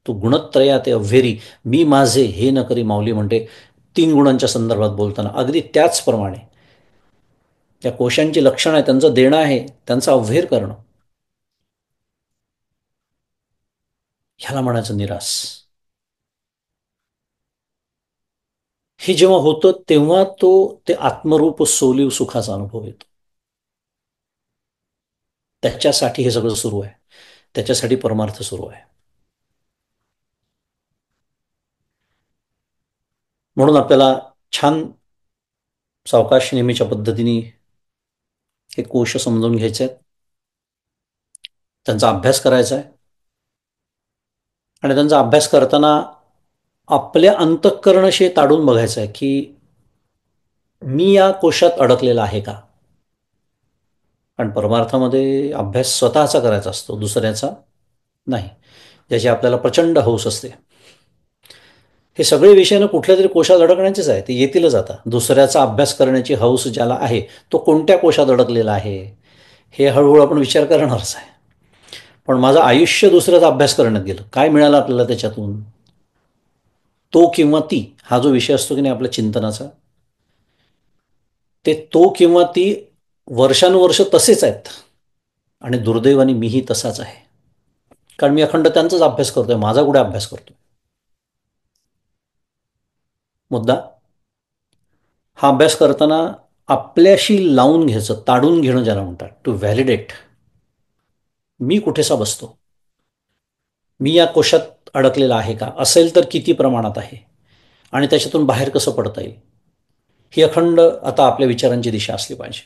तो गुणत्रया ते अव्हेरी, मी माझे हे न करी, माऊली म्हणते 3 गुणांच्या संदर्भात बोलताना. अगदी त्याचप्रमाणे त्या कोशांची लक्षणं आहे, त्यांचं देणं आहे, त्यांचा अव्हेर करणं, ह्याला म्हणायचं निरास. हे जेव्हा होतं तेव्हा ते आत्मरूप सोलीव सुखाचा अनुभव येतो. त्याच्यासाठी हे सगळं सुरू आहे, त्याच्यासाठी परमार्थ सुरू आहे. म्हणून आपल्याला छान सावकाश नेहमीच्या पद्धतीने हे कोश समजून घ्यायचे आहेत, त्यांचा अभ्यास करायचा आहे. आणि त्यांचा अभ्यास करताना आपल्या अंतःकरणशी ताडून बघायचं आहे की मी या कोशात अडकलेला आहे का. कारण परमार्थामध्ये अभ्यास स्वतःचा करायचा असतो, दुसऱ्याचा नाही, ज्याची आपल्याला प्रचंड हौस असते. हे सगळे विषय कुठल्या तरी कोशात अडकण्याचेच आहे, ते येतीलच. आता दुसऱ्याचा अभ्यास करण्याची हौस ज्याला आहे तो कोणत्या कोशात अडकलेला आहे हे हळूहळू आपण विचार करणारच आहे. पण माझं आयुष्य दुसऱ्याचा अभ्यास करण्यात गेलं, काय मिळालं आपल्याला त्याच्यातून? तो किंवा ती हा जो विषय असतो की नाही आपल्या चिंतनाचा, ते तो किंवा ती वर्षानुवर्ष तसेच आहेत. आणि दुर्दैवाने मीही तसाच आहे, कारण मी अखंड त्यांचाच अभ्यास करतोय, माझा कुठे अभ्यास करतोय. मुद्दा हा अभ्यास करताना आपल्याशी लावून घ्यायचं, ताडून घेणं ज्याला म्हणतात, टू व्हॅलिडेट. मी कुठेसा बसतो, मी या कोशात अडकलेला आहे का, असेल तर किती प्रमाणात आहे, आणि त्याच्यातून बाहेर कसं पडता येईल, ही अखंड आता आपल्या विचारांची दिशा असली पाहिजे.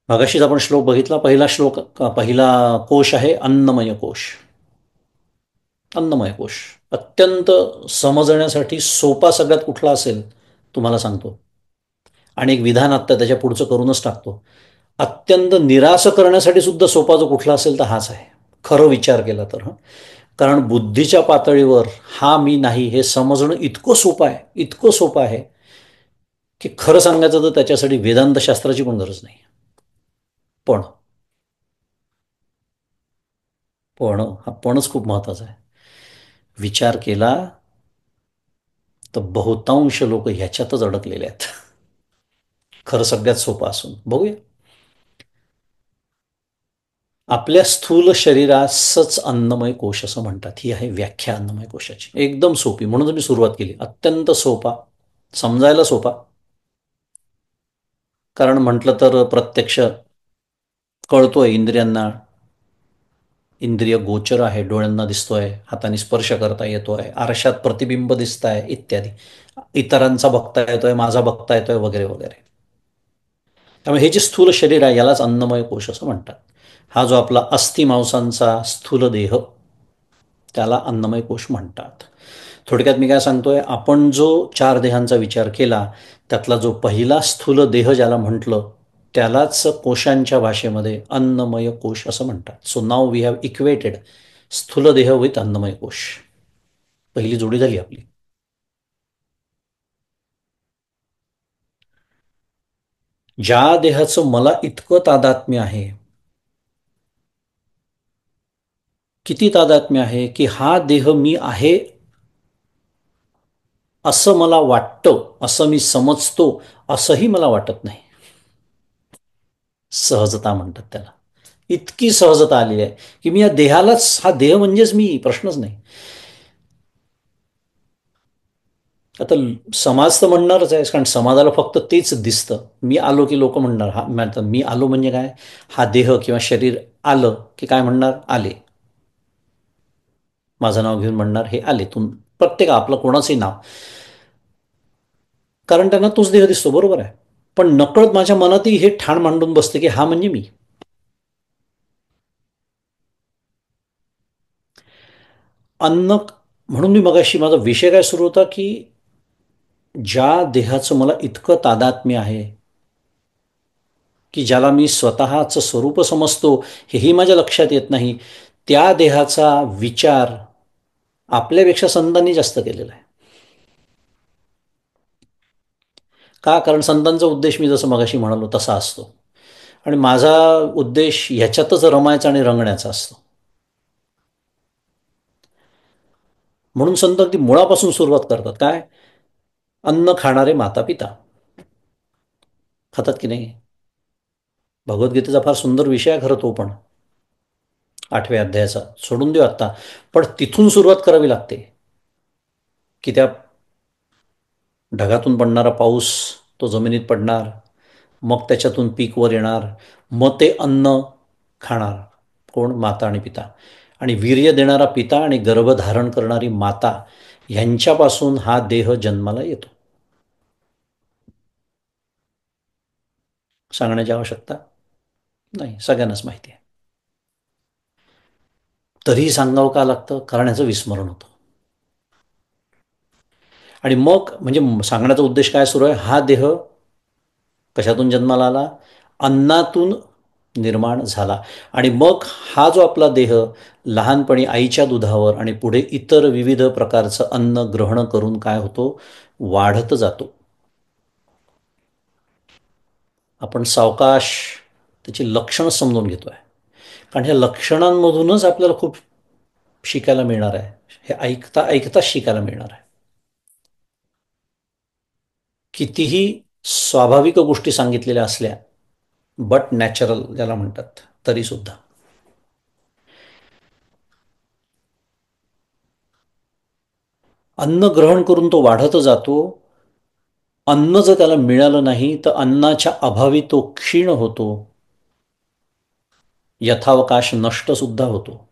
मगाशीच आपण श्लोक बघितला. पहिला कोश आहे अन्नमय कोश. अन्नमय कोश अत्यंत समजण्यासाठी सोपा सगळ्यात कुठला असेल तुम्हाला सांगतो, आणि एक विधान आत्ता त्याच्या पुढचं करूनच टाकतो. अत्यंत निराश करण्यासाठी सुद्धा सोपा जो कुठला असेल तर हाच आहे, खरं विचार केला तर. कारण बुद्धीच्या पातळीवर हा मी नाही हे समजणं इतकं सोपं आहे, इतकं सोपं आहे की खरं सांगायचं तर त्याच्यासाठी वेदांतशास्त्राची पण गरज नाही. पण पण हा पणच खूप महत्वाचा आहे. विचार केला तर बहुतांश लोक ह्याच्यातच अडकलेले आहेत, खरं सगळ्यात सोपं असून. बघूया. आपल्या स्थूल शरीरासच अन्नमय कोश असं म्हणतात. ही आहे व्याख्या अन्नमय कोशाची, एकदम सोपी. म्हणून मी सुरुवात केली, अत्यंत सोपा, समजायला सोपा. कारण म्हटलं तर प्रत्यक्ष कळतोय इंद्रियांना, इंद्रिय गोचर आहे, डोळ्यांना दिसतोय, हाताने स्पर्श करता येतोय, आरशात प्रतिबिंब दिसत आहे इत्यादी, इतरांचा बघता येतोय, माझा बघता येतोय, वगैरे वगैरे. त्यामुळे हे जे स्थूल शरीर आहे यालाच अन्नमय कोश असं म्हणतात. हा जो आपला अस्थि मांसांचा स्थूल देह, त्याला अन्नमय कोश म्हणतात. थोडक्यात मी काय सांगतोय, आपण जो 4 देहांचा विचार केला त्यातला जो पहिला स्थूल देह ज्याला म्हटलं त्यालाच कोशांच्या भाषेमध्ये अन्नमय कोश असं म्हणतात. So now we have equated स्थूल देह विथ अन्नमय कोश. पहिली जोडी झाली आपली. ज्या देहाचं मला इतकं तादात्म्य आहे, किती तादात्म्य आहे की हा देह मी आहे असं मला वाटतं, असं मी समजतो, असंही मला वाटत नाही. सहजता म्हणतात त्याला. इतकी सहजता आलेली आहे की मी या देहालाच, हा देह म्हणजेच मी, प्रश्नच नाही. आता समाज तर म्हणणारच आहे, कारण समाजाला फक्त तेच दिसतं. मी आलो की लोक म्हणणार, हा म्हणतात मी आलो म्हणजे काय, हा देह किंवा शरीर आलं की काय म्हणणार, आले. माझं नाव घेऊन म्हणणार हे आले. प्रत्येक आपलं कोणाचंही नाव, कारण त्यांना तोच देह दिसतो, बरोबर आहे. पण नकळत माझ्या मनातही हे ठाण मांडून बसते की हा म्हणजे मी. अन्न म्हणून मी मगाशी माझा विषय काय सुरू होता की ज्या देहाचं मला इतकं तादात्म्य आहे, की ज्याला मी स्वतःचं स्वरूप समजतो हेही माझ्या लक्षात येत नाही, त्या देहाचा विचार आपल्यापेक्षा संतांनी जास्त केलेला आहे. का? कारण संतांचा उद्देश मी जसं मगाशी म्हणालो तसा असतो, आणि माझा उद्देश ह्याच्यातच रमायचा आणि रंगण्याचा असतो. म्हणून संत अगदी मुळापासून सुरुवात करतात. काय? अन्न खाणारे माता पिता खातात की नाही? भगवद्गीतेचा फार सुंदर विषय आहे खरं तो पण, 8व्या अध्यायाचा. सोडून देऊ आत्ता, पण तिथून सुरुवात करावी लागते की त्या ढगातून पडणारा पाऊस तो जमिनीत पडणार, मग त्याच्यातून पीक वर येणार, मग ते अन्न खाणार कोण? माता आणि पिता. आणि वीर्य देणारा पिता आणि गर्भधारण करणारी माता ह्यांच्यापासून हा देह जन्माला येतो. सांगण्याची आवश्यकता नाही, सगळ्यांनाच माहिती आहे. तरीही सांगावं का लागतं? कारण याचं विस्मरण होतं. आणि मग म्हणजे सांगण्याचा उद्देश काय सुरू आहे? हा देह कशातून जन्माला आला? अन्नातून निर्माण झाला. आणि मग हा जो आपला देह लहानपणी आईच्या दुधावर आणि पुढे इतर विविध प्रकारचं अन्न ग्रहण करून काय होतो? वाढत जातो. आपण सावकाश त्याची लक्षणं समजून घेतोय, कारण ह्या लक्षणांमधूनच आपल्याला खूप शिकायला मिळणार आहे. हे ऐकता ऐकताच शिकायला मिळणार आहे. कितीही स्वाभाविक गोष्टी सांगितलेल्या असल्या, बट नॅचरल ज्याला म्हणतात, तरीसुद्धा अन्न ग्रहण करून तो वाढत जातो. अन्न जर त्याला मिळालं नाही तर अन्नाच्या अभावी तो क्षीण होतो, यथावकाश नष्ट सुद्धा होतो.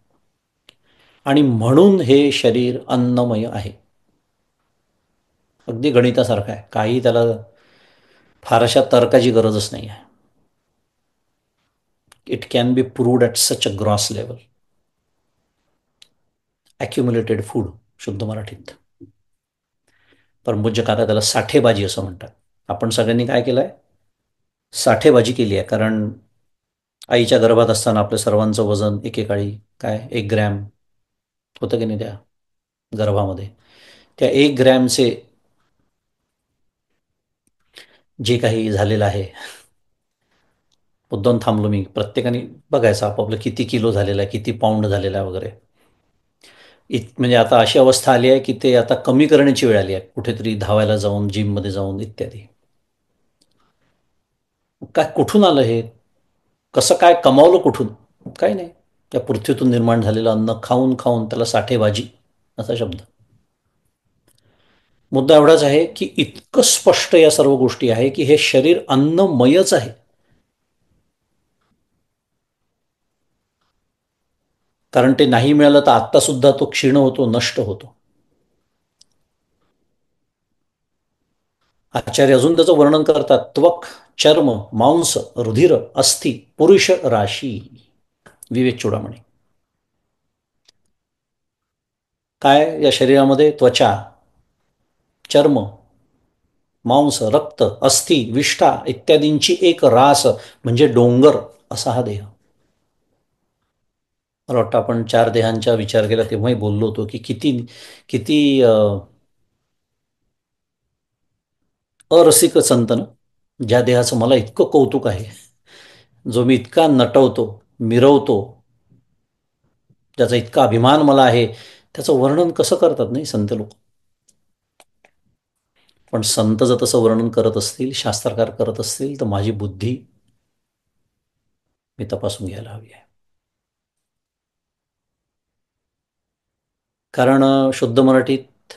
आणि म्हणून हे शरीर अन्नमय आहे. अगदी गणितासारखं आहे, काही त्याला फारशा तर्काची गरजच नाही आहे. It can be proved at such a gross level. Accumulated food, शुद्ध मराठीत. परमपूज्य काका त्याला साठेबाजी असं म्हणतात. आपण सगळ्यांनी काय केलं आहे? साठेबाजी केली आहे. कारण आईच्या गर्भात असताना आपल्या सर्वांचं वजन एकेकाळी काय 1 ग्रॅम होतं की नाही त्या गर्भामध्ये. त्या 1 ग्रॅमचे जे काही झालेलं आहे, मुद्दाम थांबलो मी, प्रत्येकाने बघायचं आपापलं किती किलो झालेलं आहे, किती पाऊंड झालेला आहे वगैरे. म्हणजे आता अशी अवस्था आली आहे की ते आता कमी करण्याची वेळ आली आहे, कुठेतरी धावायला जाऊन, जिममध्ये जाऊन इत्यादी. काय कुठून आलं हे? कसं काय कमावलं कुठून? काही नाही, त्या पृथ्वीतून निर्माण झालेलं अन्न खाऊन खाऊन त्याला साठेबाजी असा शब्द. मुद्दा एवढाच आहे की इतकं स्पष्ट या सर्व गोष्टी आहे की हे शरीर अन्नमयच आहे. कारण ते नाही मिळालं तर आत्तासुद्धा तो क्षीण होतो, नष्ट होतो. आचार्य अजून त्याचं वर्णन करतात. त्वक, चर्म, मांस, रुधिर, अस्थि, पुरुष राशी. विवेक चूडामणी. काय या शरीरामध्ये? त्वचा, चर्म, मांस, रक्त, अस्थि, विष्ठा इत्यादींची एक रास म्हणजे डोंगर असा हा देह. मला वाटतं आपण 4 देहांचा विचार केला तेव्हाही बोललो होतो की किती किती अरसिक संत ना, ज्या देहाचं मला इतकं कौतुक आहे, जो मी इतका नटवतो, मिरवतो, ज्याचा इतका अभिमान मला आहे, त्याचं वर्णन कसं करतात नाही संत लोक. पण संत जर तसं वर्णन करत असतील, शास्त्रकार करत असतील, तर माझी बुद्धी मी तपासून घ्यायला हवी आहे. कारण शुद्ध मराठीत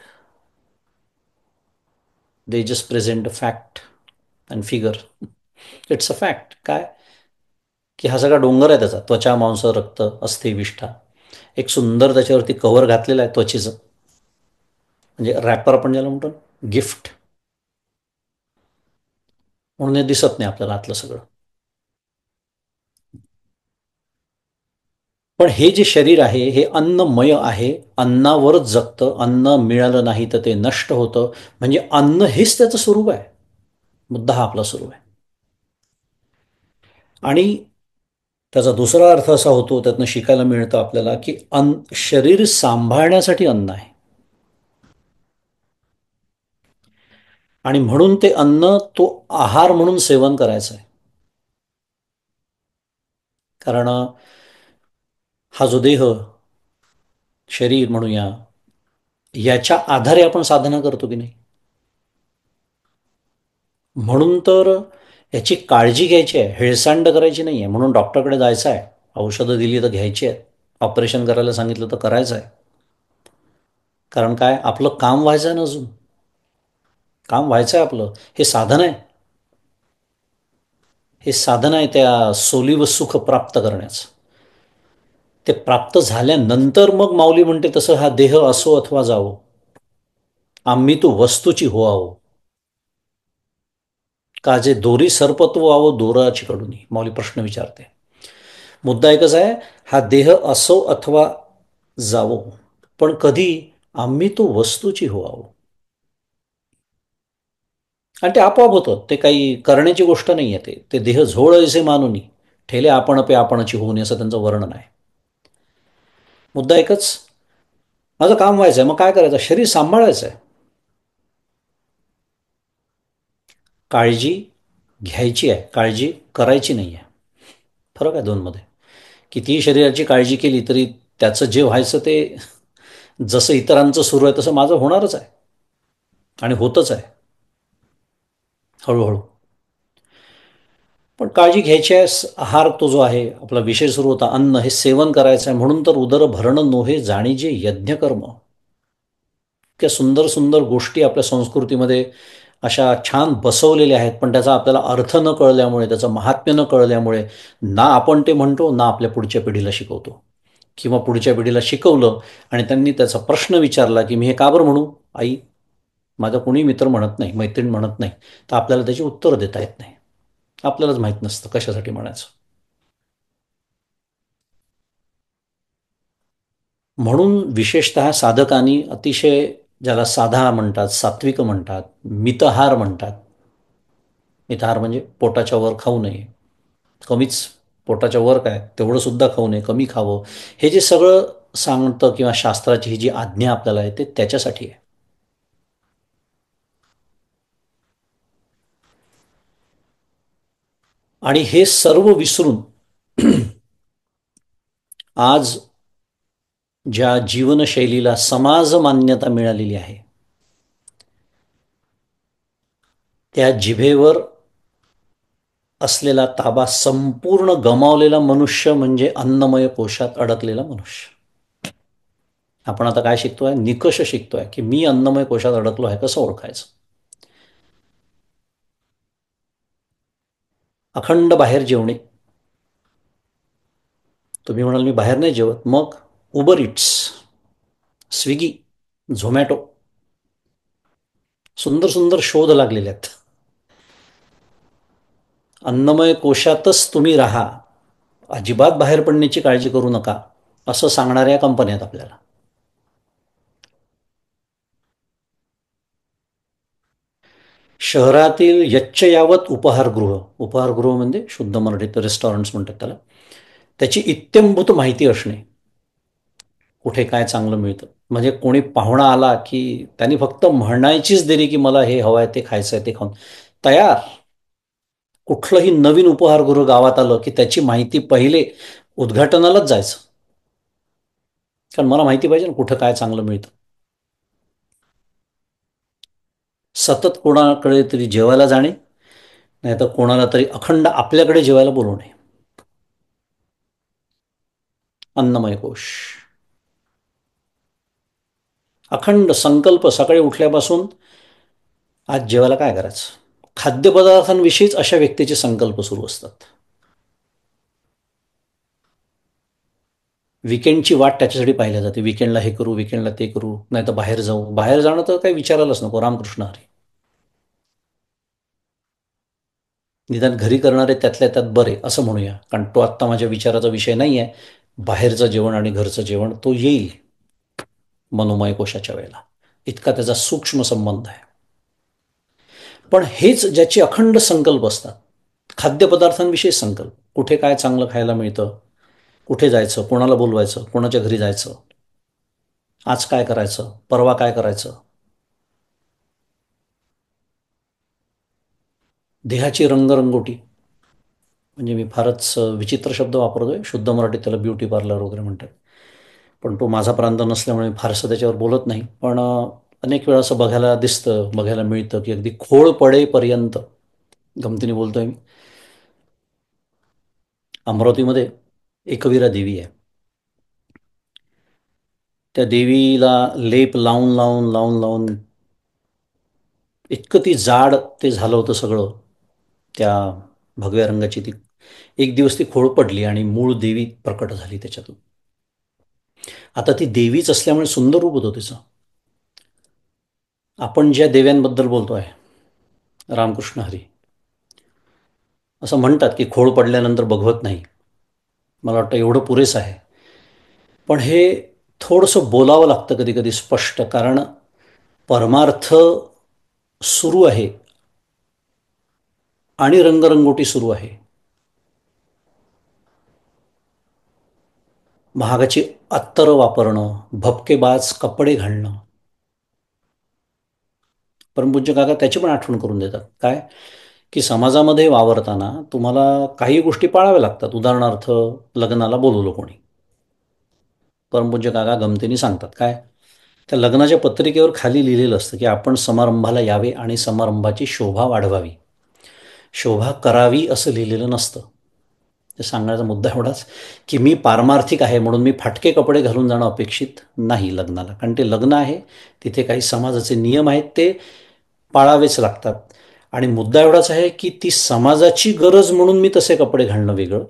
they just present fact and figure. It's a fact. काय? की हा सगळा डोंगर आहे त्याचा, त्वचा, मांस, रक्त, अस्थि, विष्ठा. एक सुंदर त्याच्यावरती कव्हर घातलेलं आहे त्वचेचं, म्हणजे रॅपर आपण ज्याला म्हणतो, गिफ्ट म्हणून हे दिसत नाही आपल्याला आतलं सगळं. पण हे जे शरीर आहे हे अन्नमय आहे. अन्नावरच जगतं. अन्न मिळालं नाही तर ते नष्ट होतं. म्हणजे अन्न हेच त्याचं स्वरूप आहे. मुद्दा हा आपला स्वरूप आहे. आणि त्याचा दुसरा अर्थ असा होतो, त्यातनं शिकायला मिळतं आपल्याला, की शरीर सांभाळण्यासाठी अन्न आहे. आणि म्हणून ते अन्न तो आहार म्हणून सेवन करायचा आहे. कारण हा जो देह, शरीर म्हणूया, याच्या आधारे आपण साधना करतो की नाही. म्हणून तर याची काळजी घ्यायची आहे, हेळसांड करायची नाही आहे. म्हणून डॉक्टरकडे जायचं आहे, औषधं दिली तर घ्यायची आहेत, ऑपरेशन करायला सांगितलं तर करायचं आहे. कारण काय, आपलं काम व्हायचं आहे ना, अजून काम व्हायचं आहे आपलं. हे साधन आहे. हे साधन आहे त्या सोलीव सुख प्राप्त करण्याचं. ते प्राप्त झाल्यानंतर मग माऊली म्हणते तसं, हा देह असो अथवा जावो, आम्ही तू वस्तूची हो आहो. काजे दोरी सरपत्व आहो दोराची कडूनी. माऊली प्रश्न विचारते. मुद्दा एकच आहे, हा देह असो अथवा जावो, पण कधी आम्ही तो वस्तूची हो आहो. आणि ते आपोआप होतं. ते काही करण्याची गोष्ट नाही आहे. ते देह झोळ ऐसे मानुनी ठेले आपण पे आपणची होऊन, असं त्यांचं वर्णन आहे. मुद्दा एकच, माझं काम व्हायचं आहे, मग काय करायचं, शरीर सांभाळायचं आहे. काळजी घ्यायची आहे, काळजी करायची नाही आहे. फरक आहे दोनमध्ये. कितीही शरीराची काळजी केली तरी त्याचं जे व्हायचं ते जसं इतरांचं सुरू आहे तसं माझं होणारच आहे. आणि होतच आहे हळूहळू. पण काळजी घ्यायची आहे. आहार तो जो आहे, आपला विषय सुरू होता, अन्न हे सेवन करायचं आहे. म्हणून तर उदर भरणं नोहे जाणीजे यज्ञकर्म. इतक्या सुंदर सुंदर गोष्टी आपल्या संस्कृतीमध्ये अशा छान बसवलेल्या आहेत. पण त्याचा आपल्याला अर्थ न कळल्यामुळे, त्याचं महात्म्य न कळल्यामुळे, ना आपण ते म्हणतो, ना आपल्या पुढच्या पिढीला शिकवतो. किंवा पुढच्या पिढीला शिकवलं आणि त्यांनी त्याचा प्रश्न विचारला की मी हे का बरं म्हणू आई, माझा कोणी मित्र म्हणत नाही, मैत्रीण म्हणत नाही, तर आपल्याला त्याची उत्तर देता येत नाही. आपल्यालाच माहीत नसतं कशासाठी म्हणायचं. म्हणून विशेषतः साधकांनी अतिशय, ज्याला साधा म्हणतात, सात्विक म्हणतात, मितहार म्हणतात. मितहार म्हणजे पोटाच्या वर खाऊ नये, कमीच, पोटाच्या वर काय तेवढं सुद्धा खाऊ नये, कमी खावं. हे जे सगळं सांगतं किंवा शास्त्राची ही जी आज्ञा आपल्याला आहे ते त्याच्यासाठी आहे. आणि हे सर्व विसरून आज ज्या जीवनशैलीला समाज मान्यता मिळालेली आहे, त्या जिभेवर असलेला ताबा संपूर्ण गमावलेला मनुष्य म्हणजे अन्नमय कोशात अडकलेला मनुष्य. आपण आता काय शिकतोय, निकष शिकतोय की मी अन्नमय कोशात अडकलो आहे, कसं ओळखायचं. अखंड बाहेर जेवणे. तुम्ही म्हणाल मी बाहेर नाही जेवत, मग उबर इट्स, स्विगी, झोमॅटो, सुंदर सुंदर शोध लागलेले आहेत. अन्नमय कोशातच तुम्ही राहा, अजिबात बाहेर पडण्याची काळजी करू नका, असं सांगणाऱ्या कंपन्या आहेत आपल्याला. शहरातील यच्चयावत उपहारगृह, उपहारगृह म्हणजे शुद्ध मराठीत रेस्टॉरंट्स म्हणतात त्याला, त्याची इत्यंभूत माहिती असणे, कुठे काय चांगलं मिळतं. म्हणजे कोणी पाहुणा आला की त्यांनी फक्त म्हणायचीच देरी की मला हे हवं आहे, ते खायचं आहे, ते खाऊन तयार. कुठलंही नवीन उपहारगृह गावात आलं की त्याची माहिती पहिले उद्घाटनालाच जायचं, कारण मला माहिती पाहिजे ना कुठं काय चांगलं मिळतं. सतत कोणाकडे तरी जेवायला जाणे, नाही तर कोणाला तरी अखंड आपल्याकडे जेवायला बोलवणे. अन्नमय कोश, अखंड संकल्प. सकाळी उठल्यापासून आज जेवायला काय करायचं, खाद्यपदार्थांविषयीच अशा व्यक्तीचे संकल्प सुरू असतात. विकेंडची वाट त्याच्यासाठी पाहिल्या जाते, विकेंडला हे करू, विकेंडला ते करू, नाही तर बाहेर जाऊ. बाहेर जाणं तर काही विचारायलाच नको, रामकृष्ण हरी. निदान घरी करणारे त्यातल्या त्यात बरे असं म्हणूया, कारण तो आत्ता माझ्या विचाराचा विषय नाही आहे. बाहेरचं जेवण आणि घरचं जेवण तो येईल मनोमय कोशाच्या वेळेला. इतका त्याचा सूक्ष्म संबंध आहे. पण हेच ज्याचे अखंड संकल्प असतात, खाद्यपदार्थांविषयी संकल्प, कुठे काय चांगलं खायला मिळतं, कुठे जायचं, कोणाला बोलवायचं, कोणाच्या घरी जायचं, आज काय करायचं, परवा काय करायचं, देहाची रंगरंगोटी. म्हणजे मी फारच विचित्र शब्द वापरतोय, शुद्ध मराठीत त्याला ब्युटी पार्लर वगैरे म्हणतात, पण तो माझा प्रांत नसल्यामुळे फारसं त्याच्यावर बोलत नाही. पण अनेक वेळा असं बघायला दिसतं, बघायला मिळतं की अगदी खोळ पडेपर्यंत, गमतीने बोलतोय मी, अमरावतीमध्ये एकविरा देवी आहे. त्या देवीला लेप लावून लावून लावून लावून इतकं ती जाड ते झालं होतं सगळं, त्या भगव्या रंगाची ती. एक दिवस ती खोळ पडली आणि मूळ देवी प्रकट झाली त्याच्यातून. आता ती देवीच असल्यामुळे सुंदर रूप होतं तिचं. आपण ज्या देव्यांबद्दल बोलतोय, रामकृष्ण हरी, असं म्हणतात की खोळ पडल्यानंतर बघवत नाही. मला वाटतं एवढं पुरेसं आहे. पण हे थोडंसं बोलावं लागतं कधी कधी स्पष्ट, कारण परमार्थ सुरू आहे आणि रंगरंगोटी सुरू आहे. महागाची अत्तरं वापरणं, भपकेबाज कपडे घालणं. परमपूज्य काका त्याची पण आठवण करून देतात. काय की समाजामध्ये वावरताना तुम्हाला काही गोष्टी पाळाव्या लागतात. उदाहरणार्थ, लग्नाला बोलवलं कोणी, परमपूज्य काका गमतीने सांगतात काय, त्या लग्नाच्या पत्रिकेवर खाली लिहिलेलं असतं की आपण समारंभाला यावे आणि समारंभाची शोभा वाढवावी. शोभा करावी असं लिहिलेलं नसतं. ते सांगण्याचा मुद्दा एवढाच की मी पारमार्थिक आहे म्हणून मी फाटके कपडे घालून जाणं अपेक्षित नाही लग्नाला, कारण ते लग्न आहे, तिथे काही समाजाचे नियम आहेत, ते पाळावेच लागतात. आणि मुद्दा एवढाच आहे की ती समाजाची गरज म्हणून मी तसे कपडे घालणं वेगळं,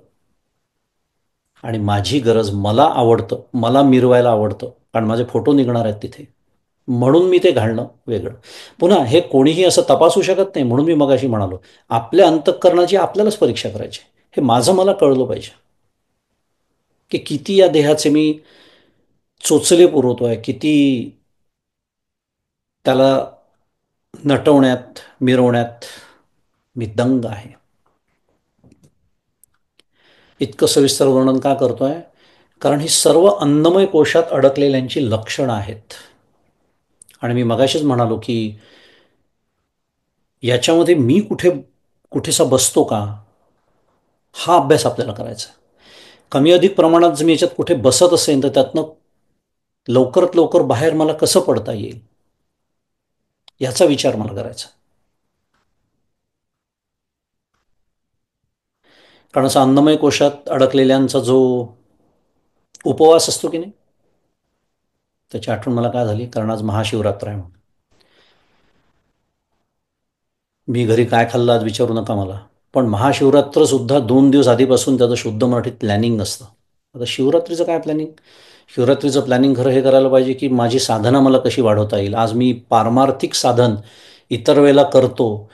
आणि माझी गरज, मला आवडतं, मला मिरवायला आवडतं, कारण माझे फोटो निघणार आहेत तिथे, म्हणून मी ते घालणं वेगळं. पुन्हा हे कोणीही असं तपासू शकत नाही, म्हणून मी मगाशी म्हणालो, आपल्या अंतःकरणाची आपल्यालाच परीक्षा करायची. हे माझं मला कळलं पाहिजे की किती या देहाचे मी चोचले पुरवतोय, किती त्याला नटवण्यात मिरवण्यात मी दंग आहे. इतकं सविस्तर वर्णन का करतोय, कारण ही सर्व अन्नमय कोशात अडकलेल्यांची लक्षणं आहेत. आणि मी मगाशीच म्हणालो की याच्यामध्ये मी कुठे कुठेसा बसतो का, हा अभ्यास आपल्याला करायचा. कमी अधिक प्रमाणात जर मी याच्यात कुठे बसत असेल तर त्यातनं लवकरात लवकर बाहेर मला कसं पडता येईल, याचा विचार मला करायचा. कारण असं अन्नमय कोशात अडकलेल्यांचा जो उपवास असतो की नाही, त्याची आठवण मला काय झाली, कारण आज महाशिवरात्र आहे म्हणून. मी घरी काय खाल्लं आज विचारू नका मला, पण महाशिवरात्र सुद्धा 2 दिवस आधीपासून त्याचं शुद्ध मराठीत प्लॅनिंग असतं. आता शिवरात्रीचं काय प्लॅनिंग, शिवरात्रीचं प्लॅनिंग खरं हे करायला पाहिजे की माझी साधना मला कशी वाढवता येईल. आज मी पारमार्थिक साधन इतर वेळेला करतो,